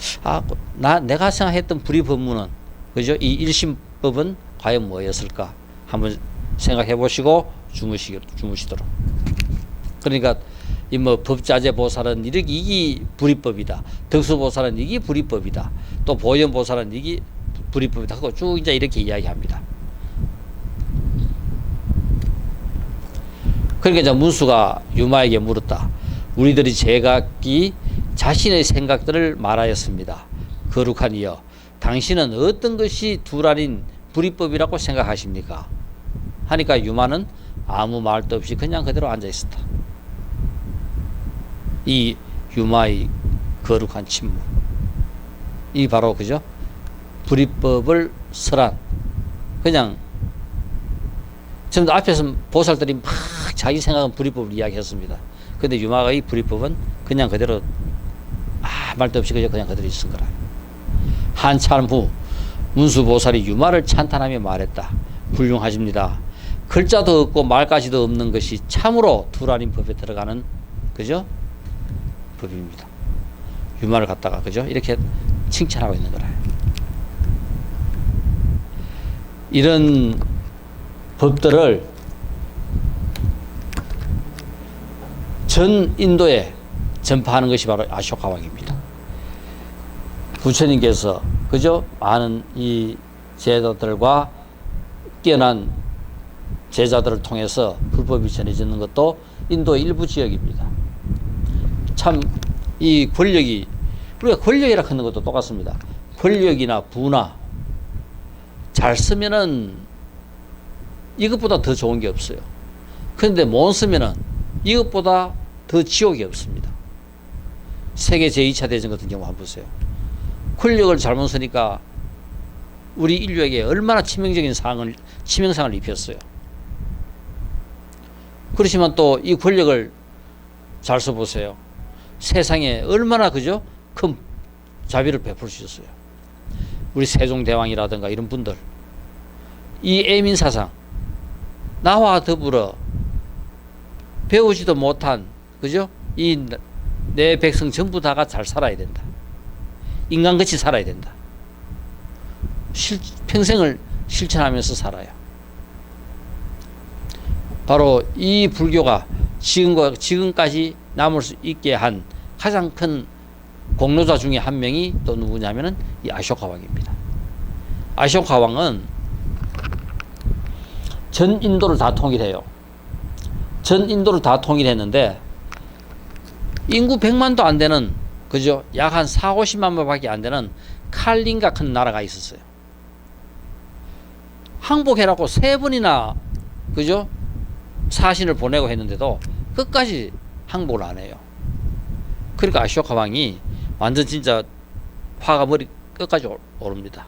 내가 생각했던 불의 법문은, 그죠? 이 일심법은 과연 뭐였을까? 한번 생각해 보시고 주무시도록. 그러니까 이 뭐 법자재 보살은 이게 불의법이다. 덕수보살은 이게 불의법이다. 또 보현보살은 이게 불의법이다. 하고 쭉 이제 이렇게 이야기합니다. 그러니까 이제 문수가 유마에게 물었다. 우리들이 제각기 자신의 생각들을 말하였습니다. 거룩한 이여, 당신은 어떤 것이 둘 아닌 불의법이라고 생각하십니까? 하니까 유마는 아무 말도 없이 그냥 그대로 앉아 있었다. 이 유마의 거룩한 침묵, 이 바로, 그죠? 불의법을 설한, 그냥 지금 앞에서 보살들이 막 자기 생각은 불의법을 이야기했습니다. 근데 유마가 이 불의법은 그냥 그대로 말도 없이 그냥 그대로 있은 거라. 한참 후 문수보살이 유마를 찬탄하며 말했다. 훌륭하십니다. 글자도 없고 말까지도 없는 것이 참으로 둘 아닌 법에 들어가는, 그죠? 법입니다. 유마를 갖다가, 그죠? 이렇게 칭찬하고 있는 거라. 이런 법들을 전 인도에 전파하는 것이 바로 아쇼카왕입니다. 부처님께서, 그죠? 많은 이 제자들과 뛰어난 제자들을 통해서 불법이 전해지는 것도 인도의 일부 지역입니다. 참 이 권력이, 우리가 권력이라 하는 것도 똑같습니다. 권력이나 부나 잘 쓰면은 이것보다 더 좋은 게 없어요. 그런데 못 쓰면은 이것보다 더 지옥이 없습니다. 세계 제2차 대전 같은 경우 한번 보세요. 권력을 잘못 쓰니까 우리 인류에게 얼마나 치명적인 치명상을 입혔어요. 그렇지만 또 이 권력을 잘 써보세요. 세상에 얼마나, 그죠? 큰 자비를 베풀 수 있어요. 우리 세종대왕이라든가 이런 분들, 이 애민사상, 나와 더불어 배우지도 못한, 그죠? 이 내 백성 전부 다가 잘 살아야 된다. 인간같이 살아야 된다. 평생을 실천하면서 살아요. 바로 이 불교가 지금까지 남을 수 있게 한 가장 큰 공로자 중에 한 명이 또 누구냐면은 이 아쇼카왕입니다. 아쇼카왕은 전 인도를 다 통일해요. 전 인도를 다 통일했는데 인구 100만도 안 되는, 그죠? 약 한 4, 50만 명밖에 안 되는 칼린가 큰 나라가 있었어요. 항복해라고 3번이나, 그죠? 사신을 보내고 했는데도 끝까지 항복을 안 해요. 그러니까 아쇼카 왕이 완전 진짜 화가 머리 끝까지 오릅니다.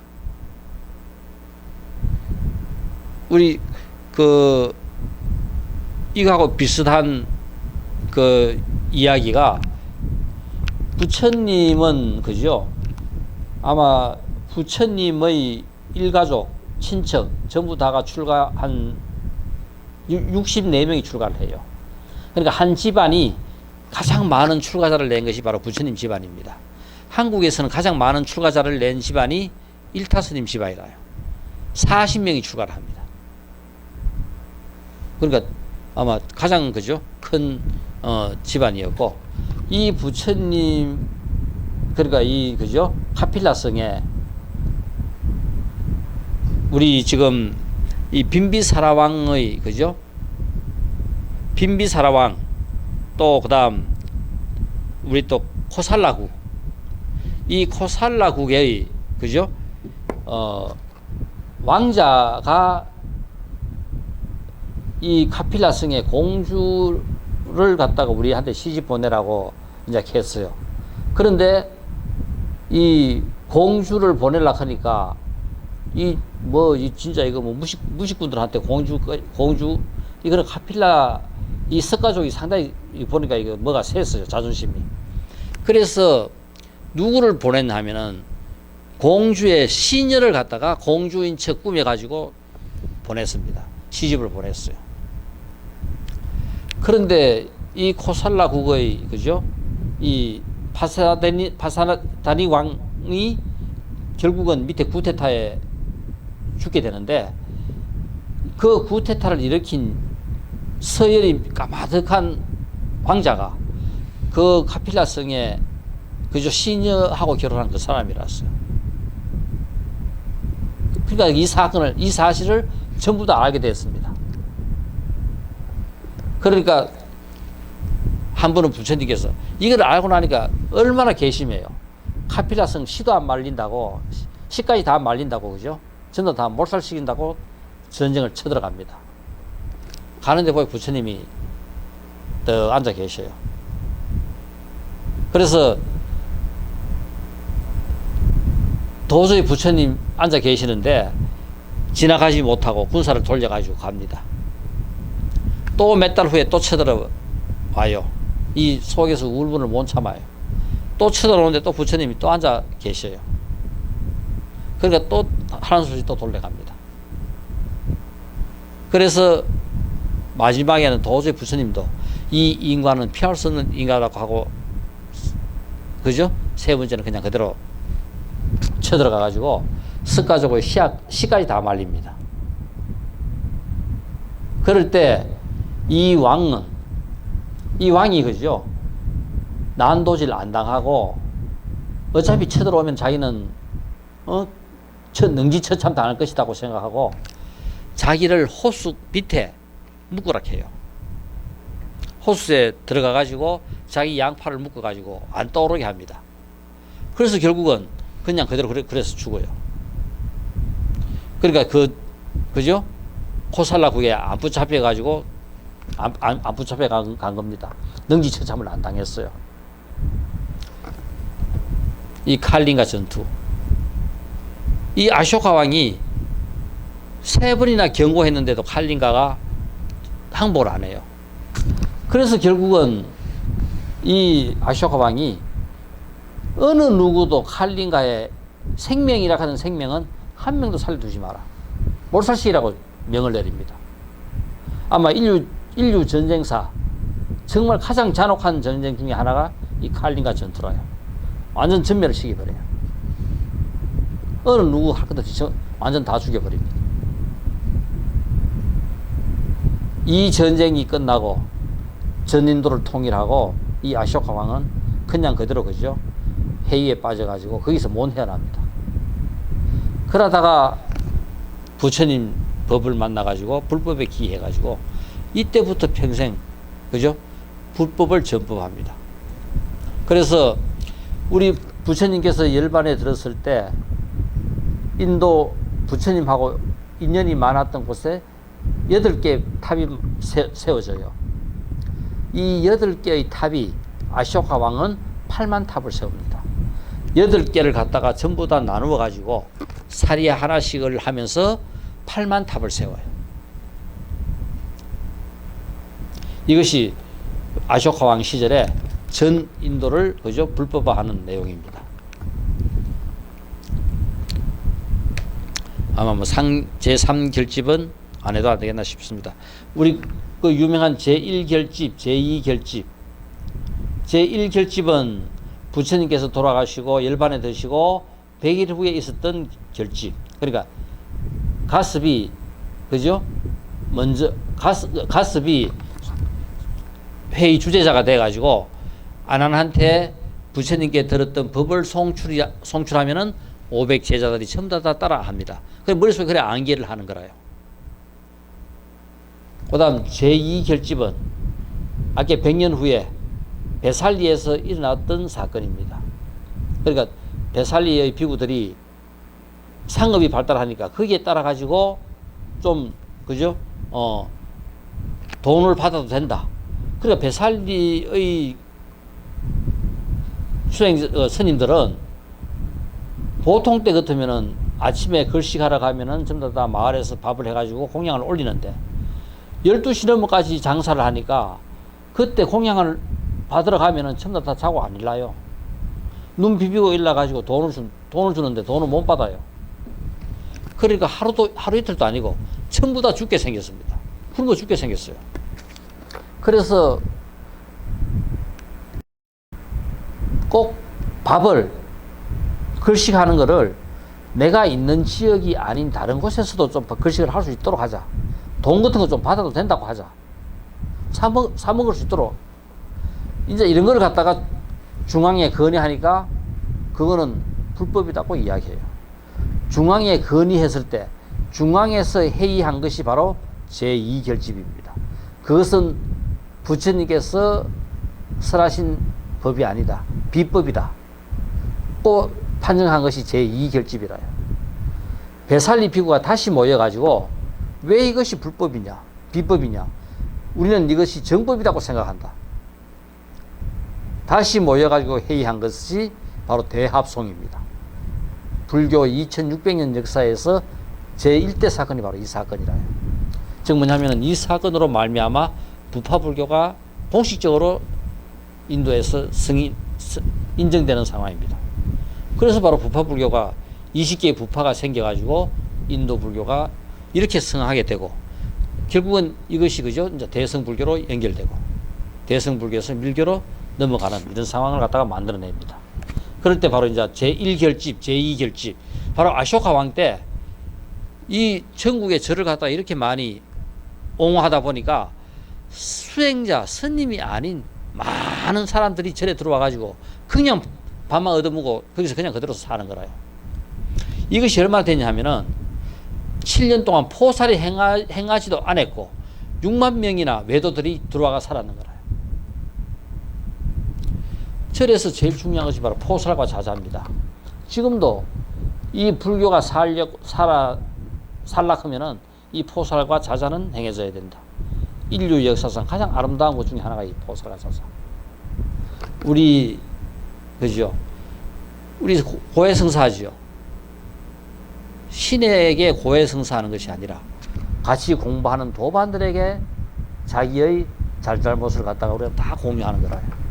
우리 이거하고 비슷한 그 이야기가 부처님은 그죠? 아마 부처님의 일가족, 친척 전부 다가 출가한 64명이 출가를 해요. 그러니까 한 집안이 가장 많은 출가자를 낸 것이 바로 부처님 집안입니다. 한국에서는 가장 많은 출가자를 낸 집안이 일타스님 집안이라요. 40명이 출가를 합니다. 그러니까 아마 가장 그죠? 큰 집안이었고, 이 부처님, 그러니까 이 그죠? 카필라성에 우리 지금 이 빈비사라왕의 그죠? 빈비사라왕, 또 그다음 우리 또 코살라국, 이 코살라국의 그죠? 왕자가 이 카필라성의 공주를 갖다가 우리한테 시집 보내라고 이제 했어요. 그런데 이 공주를 보내려고 하니까 이 진짜 이거 뭐 무식꾼들한테 공주 이거는 카필라 이 석가족이 상당히 보니까 이거 뭐가 셌어요, 자존심이. 그래서 누구를 보냈나 하면은 공주의 시녀를 갖다가 공주인 척 꾸며가지고 보냈습니다. 시집을 보냈어요. 그런데 이 코살라국의 그죠? 이 파사다니 왕이 결국은 밑에 구테타에 죽게 되는데, 그 구테타를 일으킨 서열이 까마득한 왕자가 그 카필라성에 그저 시녀하고 결혼한 그 사람이랐어요. 그러니까 이 사실을 전부 다 알게 됐습니다. 그러니까 한 번은 부처님께서 이걸 알고 나니까 얼마나 괘씸해요. 카필라성 시도 안 말린다고, 시까지 다 말린다고, 그죠? 전도 다 몰살시킨다고 전쟁을 쳐들어갑니다. 가는데 보니 부처님이 또 앉아 계셔요. 그래서 도저히 부처님 앉아 계시는데 지나가지 못하고 군사를 돌려가지고 갑니다. 또 몇 달 후에 또 쳐들어와요. 이 속에서 울분을 못 참아요. 또 쳐들어오는데 또 부처님이 또 앉아 계셔요. 그러니까 또 하는 수씩 또 돌려갑니다. 그래서 마지막에는 도저히 부처님도 이 인간은 피할 수 없는 인간이라고 하고, 그죠? 세 번째는 그냥 그대로 쳐들어가가지고 석가족의 시까지 다 말립니다. 그럴 때 이 왕이 그죠? 난도질 안 당하고 어차피 쳐들어오면 자기는 능지처참 당할 것이라고 생각하고 자기를 호수 밑에 묶으라 해요. 호수에 들어가 가지고 자기 양팔을 묶어 가지고 안 떠오르게 합니다. 그래서 결국은 그냥 그대로 그래서 죽어요. 그러니까 그죠? 코살라국에 안 붙잡혀 가지고 안 붙잡혀 간 겁니다. 능지처참을 안 당했어요. 이 칼린가 전투, 이 아쇼카 왕이 3번이나 경고했는데도 칼린가가 항복을 안 해요. 그래서 결국은 이 아쇼카 왕이 어느 누구도 칼린가의 생명이라 하는 생명은 한 명도 살려두지 마라, 몰살시키라고 명을 내립니다. 아마 인류 전쟁사 정말 가장 잔혹한 전쟁 중에 하나가 이 칼린가 전투라요. 완전 전멸을 시켜버려요. 어느 누구 할 것 없이 완전 다 죽여버립니다. 이 전쟁이 끝나고 전인도를 통일하고 이 아쇼카 왕은 그냥 그대로 그죠? 회의에 빠져가지고 거기서 못 헤어납니다. 그러다가 부처님 법을 만나가지고 불법에 기해가지고 이때부터 평생 그죠? 불법을 전법합니다. 그래서 우리 부처님께서 열반에 들었을 때 인도 부처님하고 인연이 많았던 곳에 8개 탑이 세워져요. 이 8개의 탑이 아쇼카 왕은 8만 탑을 세웁니다. 8개를 갖다가 전부 다 나누어 가지고 사리에 하나씩을 하면서 8만 탑을 세워요. 이것이 아쇼카 왕 시절에 전 인도를 그죠 불법화하는 내용입니다. 아마 뭐 제3결집은 안 해도 안 되겠나 싶습니다. 우리 그 유명한 제1결집, 제2결집. 제1결집은 부처님께서 돌아가시고 열반에 드시고 100일 후에 있었던 결집. 그러니까 가습이 그죠? 먼저 가습이 회의 주재자가 돼 가지고 아난한테 부처님께 들었던 법을 송출하면은 500 제자들이 전부 다 따라합니다. 그 머릿속에 그래 암기를 하는 거라요. 그다음 제2결집은 아까 100년 후에 베살리에서 일어났던 사건입니다. 그러니까 베살리의 비구들이 상업이 발달하니까 거기에 따라 가지고 좀 그죠? 돈을 받아도 된다. 그러니까 베살리의 스님들은 보통 때 같으면은 아침에 글씨하러 가면은 전부 다 마을에서 밥을 해가지고 공양을 올리는데 12시 넘어까지 장사를 하니까 그때 공양을 받으러 가면은 전부 다 자고 안 일나요. 눈 비비고 일나가지고 돈을 주는데 돈을 못 받아요. 그러니까 하루 이틀도 아니고 전부 다 죽게 생겼습니다. 굶어 죽게 생겼어요. 그래서 꼭 밥을 글식하는 거를 내가 있는 지역이 아닌 다른 곳에서도 좀 글식을 할 수 있도록 하자. 돈 같은 거 좀 받아도 된다고 하자. 사 먹을 수 있도록. 이제 이런 걸 갖다가 중앙에 건의하니까 그거는 불법이라고 이야기해요. 중앙에 건의했을 때 중앙에서 회의한 것이 바로 제2결집입니다. 그것은 부처님께서 설하신 법이 아니다. 비법이다. 또 판정한 것이 제2결집이라요. 베살리 비구가 다시 모여가지고 왜 이것이 불법이냐, 비법이냐. 우리는 이것이 정법이라고 생각한다. 다시 모여가지고 회의한 것이 바로 대합송입니다. 불교 2600년 역사에서 제1대 사건이 바로 이 사건이라요. 즉 뭐냐면은 이 사건으로 말미암아 부파불교가 공식적으로 인도에서 인정되는 상황입니다. 그래서 바로 부파불교가 20개의 부파가 생겨가지고 인도 불교가 이렇게 성하게 되고 결국은 이것이 그죠? 이제 대성불교로 연결되고 대성불교에서 밀교로 넘어가는 이런 상황을 갖다가 만들어냅니다. 그럴 때 바로 이제 제1결집, 제2결집, 바로 아쇼카 왕 때 이 전국의 절을 갖다가 이렇게 많이 옹호하다 보니까 수행자, 스님이 아닌 많은 사람들이 절에 들어와 가지고 그냥 밥만 얻어먹고 거기서 그냥 그대로 사는 거라요. 이것이 얼마나 됐냐 하면은 7년 동안 포살이 행하지도 않았고 6만 명이나 외도들이 들어와가 살았는 거라요. 절에서 제일 중요한 것이 바로 포살과 자자입니다. 지금도 이 불교가 살락하면은 이 포살과 자자는 행해져야 된다. 인류 역사상 가장 아름다운 것 중에 하나가 이 포살과 자자. 우리 그죠? 우리 고해성사하지요. 신에게 고해성사하는 것이 아니라 같이 공부하는 도반들에게 자기의 잘잘못을 갖다가 우리가 다 공유하는 거라요.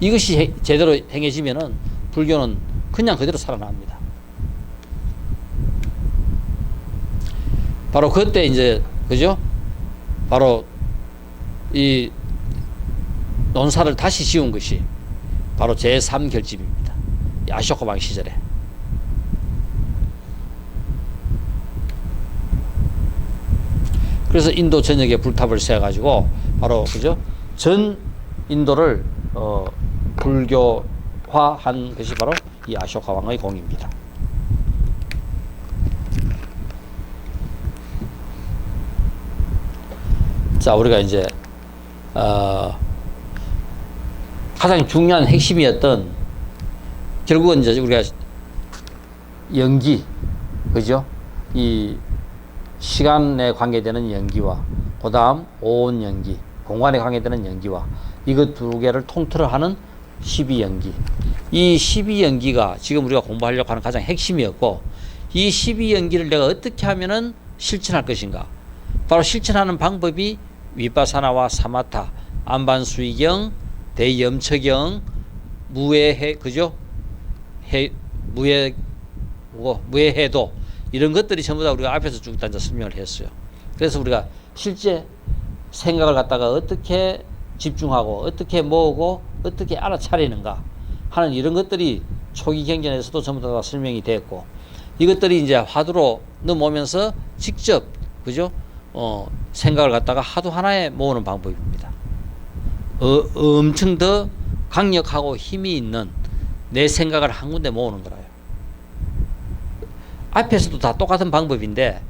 이것이 제대로 행해지면은 불교는 그냥 그대로 살아납니다. 바로 그때 이제 그죠? 바로 이 논사를 다시 지은 것이 바로 제3결집입니다. 아쇼카 왕 시절에. 그래서 인도 전역에 불탑을 세워가지고 바로 그죠? 전 인도를 불교화한 것이 바로 이 아쇼카 왕의 공입니다. 자, 우리가 이제 가장 중요한 핵심이었던 결국은 이제 우리가 연기, 그죠? 이 시간에 관계되는 연기와 그 다음 오온 연기, 공간에 관계되는 연기와 이것 두 개를 통틀어 하는 12연기. 이 12연기가 지금 우리가 공부하려고 하는 가장 핵심이었고, 이 12연기를 내가 어떻게 하면은 실천할 것인가. 바로 실천하는 방법이 위파사나와 사마타, 안반수의경, 대염처경, 무해해, 그죠? 무해해도 이런 것들이 전부 다 우리가 앞에서 쭉 다 설명을 했어요. 그래서 우리가 실제 생각을 갖다가 어떻게 집중하고 어떻게 모으고 어떻게 알아차리는가 하는 이런 것들이 초기 경전에서도 전부 다 설명이 됐고, 이것들이 이제 화두로 넘어오면서 직접, 그죠? 생각을 갖다가 화두 하나에 모으는 방법입니다. 엄청 더 강력하고 힘이 있는 내 생각을 한 군데 모으는 거라요. 앞에서도 다 똑같은 방법인데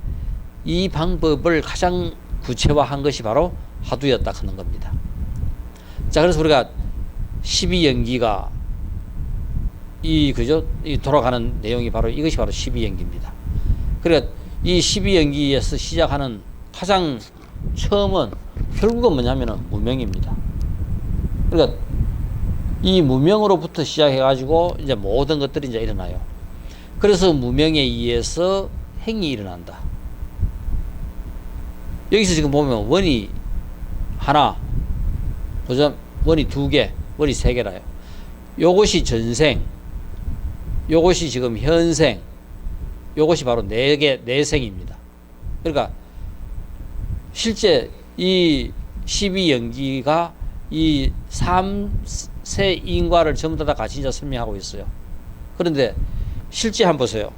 이 방법을 가장 구체화한 것이 바로 화두였다 하는 겁니다. 자, 그래서 우리가 12연기가 그죠? 이 돌아가는 내용이 바로 이것이 바로 12연기입니다. 그러니까 이 12연기에서 시작하는 가장 처음은 결국은 뭐냐면은 무명입니다. 그러니까 이 무명으로부터 시작해가지고 이제 모든 것들이 이제 일어나요. 그래서 무명에 의해서 행이 일어난다. 여기서 지금 보면 원이 하나, 그죠? 원이 두 개, 원이 세 개라요. 요것이 전생, 요것이 지금 현생, 요것이 바로 네 개, 내생입니다. 그러니까 실제 이 12연기가 이 3세 인과를 전부 다 같이 이제 설명하고 있어요. 그런데 실제 한번 보세요.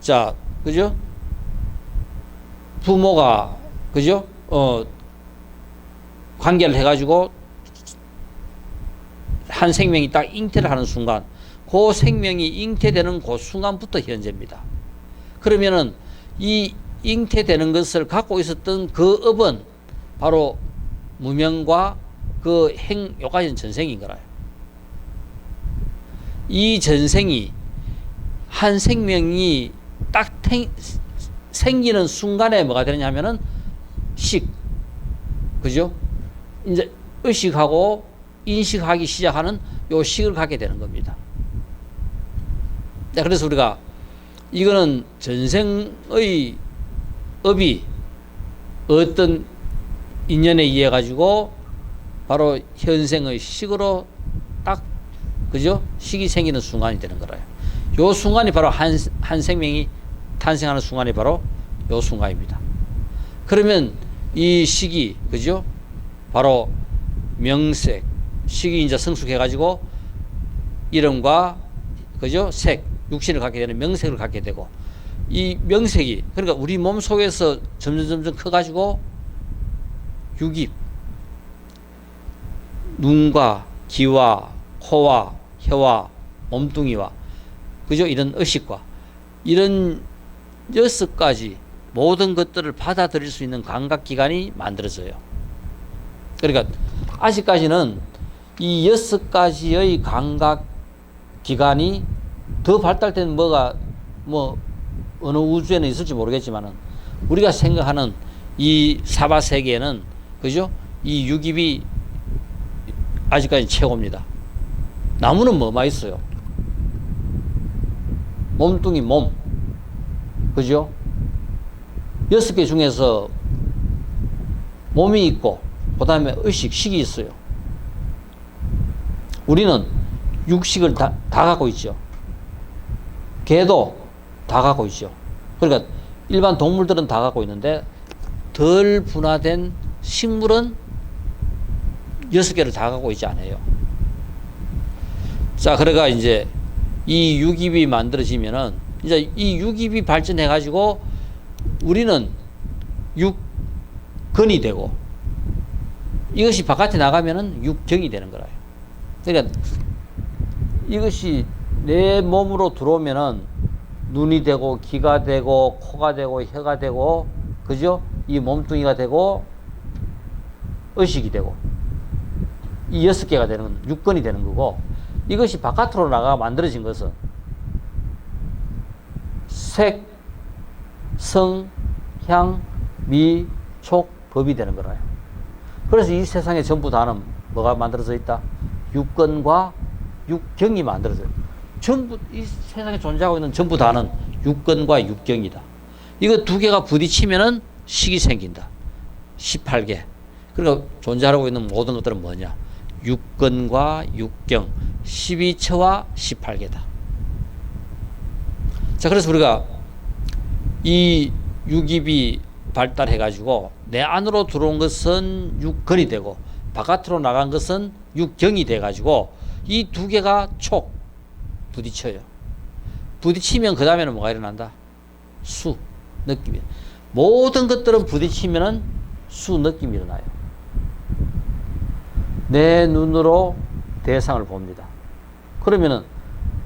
자, 그죠? 부모가, 그죠? 관계를 해가지고 한 생명이 딱 잉태를 하는 순간, 그 생명이 잉태되는 그 순간부터 현재입니다. 그러면은 이 잉태되는 것을 갖고 있었던 그 업은 바로 무명과 그 요까지는 전생인 거라요. 이 전생이 한 생명이 딱 생기는 순간에 뭐가 되느냐면은 그죠? 이제 의식하고 인식하기 시작하는 요 식을 갖게 되는 겁니다. 자, 그래서 우리가 이거는 전생의 업이 어떤 인연에 의해 가지고 바로 현생의 식으로 딱, 그죠? 식이 생기는 순간이 되는 거라요. 요 순간이 바로 한 생명이 탄생하는 순간이 바로 요 순간입니다. 그러면 이 식이, 그죠? 바로 명색, 식이 이제 성숙해가지고 이름과, 그죠? 색, 육신을 갖게 되는 명색을 갖게 되고, 이 명색이, 그러니까 우리 몸 속에서 점점 커가지고 육입, 눈과 귀와 코와 혀와 몸뚱이와, 그죠? 이런 의식과 이런 6가지 모든 것들을 받아들일 수 있는 감각기관이 만들어져요. 그러니까 아직까지는 이 6가지의 감각기관이 더 발달된 뭐가 어느 우주에는 있을지 모르겠지만은 우리가 생각하는 이 사바세계에는, 그죠? 이 육입이 아직까지 최고입니다. 나무는 뭐가 있어요? 몸뚱이, 몸, 그죠? 6개 중에서 몸이 있고 그 다음에 의식, 식이 있어요. 우리는 육식을 다 갖고 있죠. 개도 다 갖고 있죠. 그러니까 일반 동물들은 다 갖고 있는데 덜 분화된 식물은 6개를 다 갖고 있지 않아요. 자, 그러니까 이제 이 육입이 만들어지면은 이제 이 육입이 발전해 가지고 우리는 육근이 되고 이것이 바깥에 나가면은 육경이 되는 거라요. 그러니까 이것이 내 몸으로 들어오면은 눈이 되고 귀가 되고 코가 되고 혀가 되고, 그죠? 이 몸뚱이가 되고 의식이 되고 이 6개가 되는 건 육근이 되는 거고, 이것이 바깥으로 나가 만들어진 것은 색, 성, 향, 미, 촉, 법이 되는 거라요. 그래서 이 세상에 전부 다는 뭐가 만들어져 있다? 육근과 육경이 만들어져요. 전부 이 세상에 존재하고 있는 전부 다는 육근과 육경이다. 이거 두 개가 부딪히면은 식이 생긴다. 18개. 그러니까 존재하고 있는 모든 것들은 뭐냐? 육근과 육경, 12처와 18개다. 자, 그래서 우리가 이 육입이 발달해가지고 내 안으로 들어온 것은 육근이 되고 바깥으로 나간 것은 육경이 돼가지고 이 두 개가 촉 부딪혀요. 부딪히면 그 다음에는 뭐가 일어난다? 수, 느낌이. 모든 것들은 부딪히면은 수, 느낌이 일어나요. 내 눈으로 대상을 봅니다. 그러면은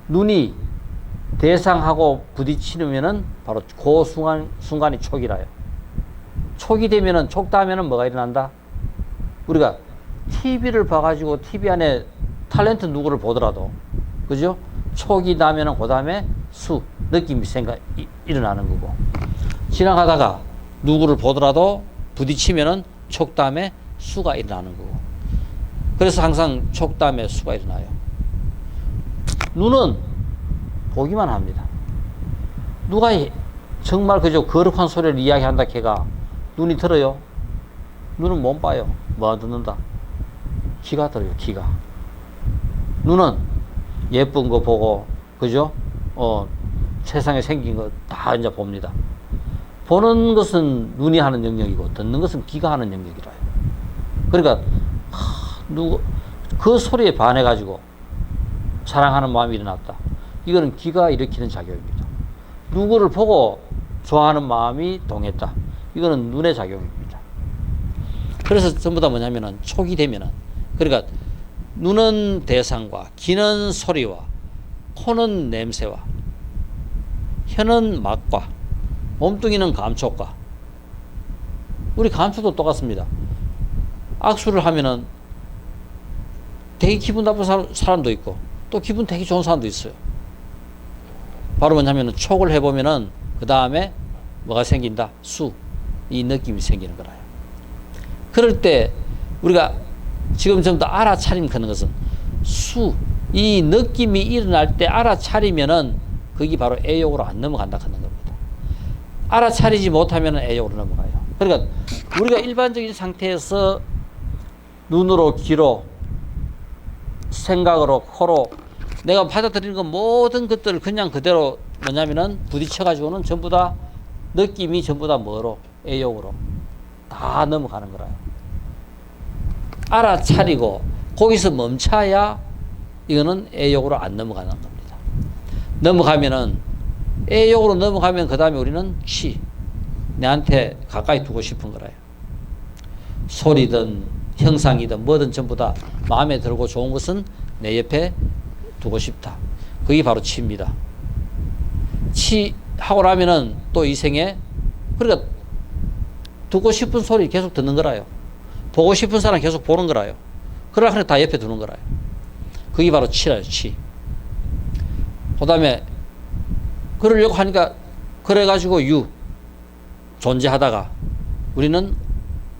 눈이 대상하고 부딪히면은 바로 그 순간이 촉이라요. 촉이 되면은, 촉 다음에는 뭐가 일어난다? 우리가 TV를 봐가지고 TV 안에 탤런트 누구를 보더라도, 그죠? 촉이 나면은 그 다음에 수, 느낌이 일어나는 거고. 지나가다가 누구를 보더라도 부딪히면은 촉 다음에 수가 일어나는 거고. 그래서 항상 촉 다음에 수가 일어나요. 눈은 보기만 합니다. 누가 정말 그저 거룩한 소리를 이야기한다 걔가 눈이 들어요? 눈은 못 봐요. 뭐 듣는다? 귀가 들어요. 귀가. 눈은 예쁜 거 보고, 그죠? 세상에 생긴 거 다 이제 봅니다. 보는 것은 눈이 하는 영역이고 듣는 것은 귀가 하는 영역이라요. 그러니까 그 소리에 반해가지고 사랑하는 마음이 일어났다. 이거는 귀가 일으키는 작용입니다. 누구를 보고 좋아하는 마음이 동했다. 이거는 눈의 작용입니다. 그래서 전부 다 뭐냐면은 촉이 되면은, 그러니까 눈은 대상과 귀는 소리와 코는 냄새와 혀는 맛과 몸뚱이는 감촉과, 우리 감촉도 똑같습니다. 악수를 하면은 되게 기분 나쁜 사람도 있고 또 기분 되게 좋은 사람도 있어요. 바로 뭐냐면은 촉을 해보면은 그 다음에 뭐가 생긴다? 수, 이 느낌이 생기는 거라요. 그럴 때 우리가 지금 전부 다 알아차림 하는 것은 수, 이 느낌이 일어날 때 알아차리면은 그게 바로 애욕으로 안 넘어간다 하는 겁니다. 알아차리지 못하면은 애욕으로 넘어가요. 그러니까 우리가 일반적인 상태에서 눈으로, 귀로, 생각으로, 코로 내가 받아들이는 건 모든 것들을 그냥 그대로 뭐냐면은 부딪혀가지고는 전부 다 느낌이 전부 다 뭐로? 애욕으로 다 넘어가는 거라요. 알아차리고 거기서 멈춰야 이거는 애욕으로 안 넘어가는 겁니다. 넘어가면은, 애욕으로 넘어가면 그 다음에 우리는 취, 내한테 가까이 두고 싶은 거라요. 소리든 형상이든 뭐든 전부 다 마음에 들고 좋은 것은 내 옆에 두고 싶다. 그게 바로 취입니다. 취하고 나면은 또 이 생에, 그러니까 듣고 싶은 소리 계속 듣는 거라요. 보고 싶은 사람 계속 보는 거라요. 그러나 다 옆에 두는 거라요. 그게 바로 취라요, 취. 그 다음에 그러려고 하니까, 그래가지고 존재하다가 우리는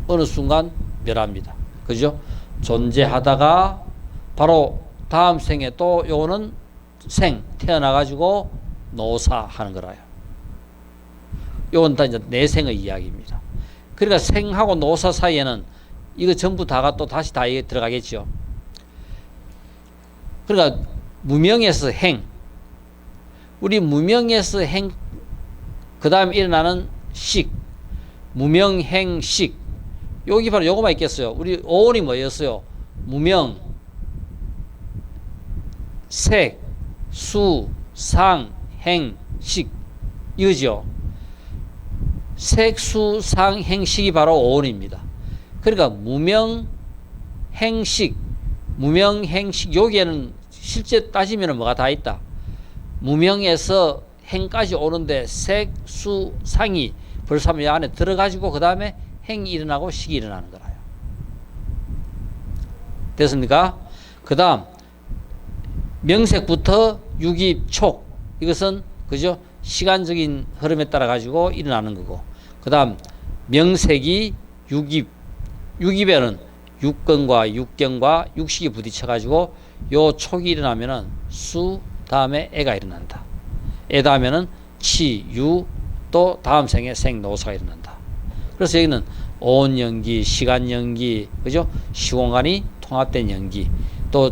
어느 순간 멸합니다. 그죠? 존재하다가 바로 다음 생에 또 요거는 태어나가지고 노사하는 거라요. 요건 다 이제 내생의 이야기입니다. 그러니까 생하고 노사 사이에는 이거 전부 다가 또 다시 다 들어가겠죠. 그러니까 무명에서 행, 우리 무명에서 행, 그 다음에 일어나는 식, 무명, 행, 식, 여기 바로 요거만 있겠어요. 우리 오온이 뭐였어요? 무명, 색, 수, 상, 행, 식, 이거죠. 색, 수, 상, 행, 식이 바로 오온입니다. 그러니까 무명, 행식, 무명, 행식, 여기에는 실제 따지면 뭐가 다 있다. 무명에서 행까지 오는데 색, 수, 상이 벌써 이 안에 들어가지고 그 다음에 행이 일어나고 식이 일어나는 거라요. 됐습니까? 그 다음 명색부터 육입, 촉, 이것은 그죠? 시간적인 흐름에 따라 가지고 일어나는 거고, 그 다음 명색이 육입에는 육근과 육경과 육식이 부딪혀 가지고 요 촉이 일어나면은 수, 다음에 애가 일어난다. 애 다음에는 치, 유, 또 다음 생에 생, 노사가 일어난다. 그래서 여기는 온 연기, 시간 연기, 그죠? 시공간이 통합된 연기, 또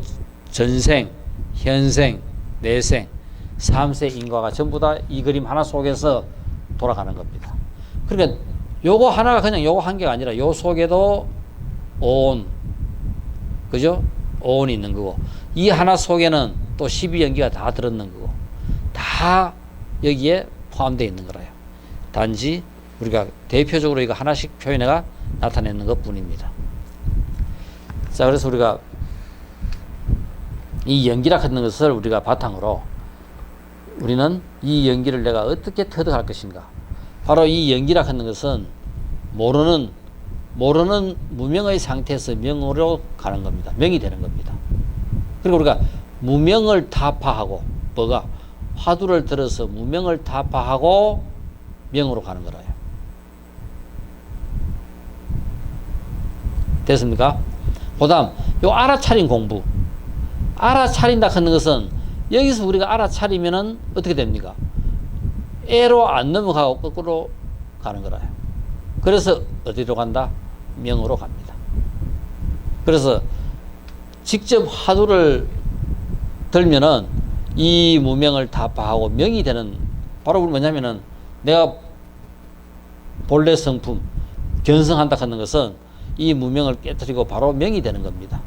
전생, 현생, 내생, 삼세 인과가 전부 다 이 그림 하나 속에서 돌아가는 겁니다. 그러니까 요거 하나가 그냥 요거 한 개가 아니라 요 속에도 온, 그죠? 온이 있는 거고, 이 하나 속에는 또 12연기가 다 들었는 거고, 다 여기에 포함되어 있는 거라요. 단지 우리가 대표적으로 이거 하나씩 표현해가 나타내는 것 뿐입니다. 자, 그래서 우리가 이 연기라 하는 것을 우리가 바탕으로 우리는 이 연기를 내가 어떻게 터득할 것인가. 바로 이 연기라 하는 것은 모르는 무명의 상태에서 명으로 가는 겁니다. 명이 되는 겁니다. 그리고 우리가 무명을 타파하고, 뭐가? 화두를 들어서 무명을 타파하고 명으로 가는 거라요. 됐습니까? 그 다음, 요 알아차린 공부. 알아차린다 하는 것은 여기서 우리가 알아차리면은 어떻게 됩니까? 애로 안 넘어가고 거꾸로 가는 거라요. 그래서 어디로 간다? 명으로 갑니다. 그래서 직접 화두를 들면은 이 무명을 타파하고 명이 되는, 바로 뭐냐면은 내가 본래 성품 견성한다 하는 것은 이 무명을 깨뜨리고 바로 명이 되는 겁니다.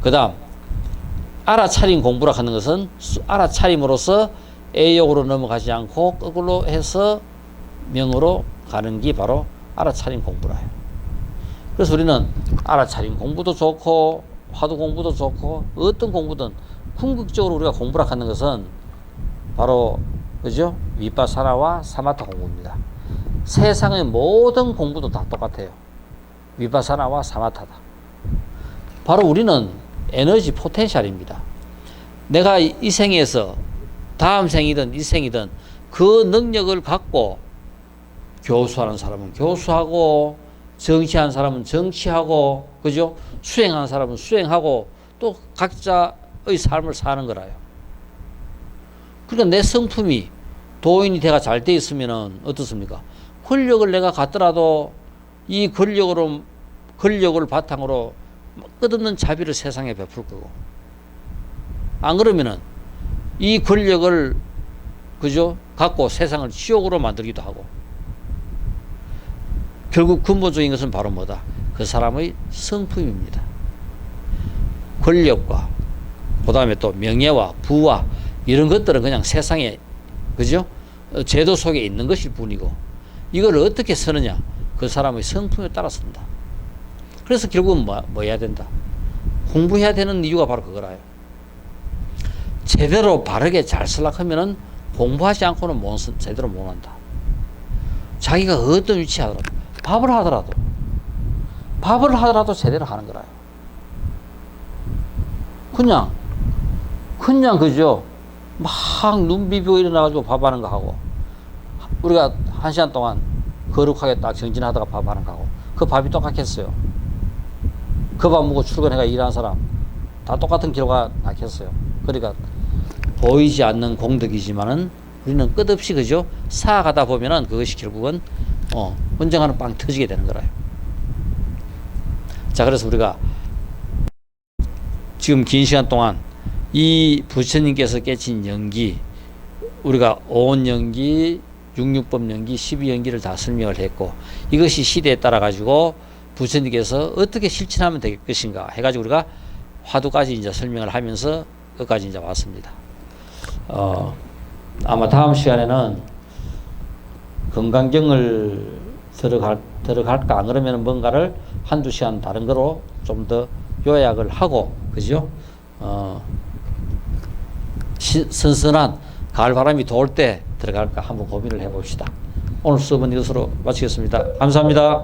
그 다음 알아차림 공부라 하는 것은 알아차림으로써 A역으로 넘어가지 않고 거꾸로 해서 명으로 가는 게 바로 알아차림 공부라 해요. 그래서 우리는 알아차림 공부도 좋고 화두 공부도 좋고 어떤 공부든 궁극적으로 우리가 공부라 하는 것은 바로, 그죠? 위파사나와 사마타 공부입니다. 세상의 모든 공부도 다 똑같아요. 위파사나와 사마타다. 바로 우리는 에너지 포텐셜입니다. 내가 이 생에서 다음 생이든 이 생이든 그 능력을 갖고 교수하는 사람은 교수하고, 정치하는 사람은 정치하고, 그죠? 수행하는 사람은 수행하고, 또 각자의 삶을 사는 거라요. 그러니까 내 성품이 도인이 돼가 잘 돼 있으면은 어떻습니까? 권력을 내가 갖더라도 이 권력을 바탕으로 끝없는 자비를 세상에 베풀 거고, 안 그러면은 이 권력을, 그죠? 갖고 세상을 지옥으로 만들기도 하고, 결국 근본적인 것은 바로 뭐다? 그 사람의 성품입니다. 권력과 그 다음에 또 명예와 부와 이런 것들은 그냥 세상에, 그죠? 제도 속에 있는 것일 뿐이고, 이걸 어떻게 쓰느냐? 그 사람의 성품에 따라 쓴다. 그래서 결국은 뭐 해야 된다? 공부해야 되는 이유가 바로 그거라요. 제대로 바르게 잘 쓰려면은 공부하지 않고는 제대로 못 한다. 자기가 어떤 위치에 하더라도, 밥을 하더라도 제대로 하는 거라요. 그냥 그죠? 막 눈 비비고 일어나가지고 밥하는 거 하고, 우리가 1시간 동안 거룩하게 딱 정진하다가 밥하는 거 하고, 그 밥이 똑같겠어요? 그 밥 먹고 출근해가 일하는 사람 다 똑같은 결과가 나겠어요? 그러니까 보이지 않는 공덕이지만은 우리는 끝없이, 그죠? 쌓아가다 보면은 그것이 결국은 언젠가는 빵 터지게 되는 거라요. 자, 그래서 우리가 지금 긴 시간 동안 이 부처님께서 깨친 연기, 우리가 오온 연기, 66법 연기, 12연기를 다 설명을 했고, 이것이 시대에 따라 가지고 부처님께서 어떻게 실천하면 될 것인가 해가지고 우리가 화두까지 이제 설명을 하면서 끝까지 이제 왔습니다. 아마 다음 시간에는 건강경을 들어갈까? 안 그러면 뭔가를 한두 시간 다른 거로 좀 더 요약을 하고, 그죠? 선선한 가을바람이 도울 때 들어갈까 한번 고민을 해봅시다. 오늘 수업은 이것으로 마치겠습니다. 감사합니다.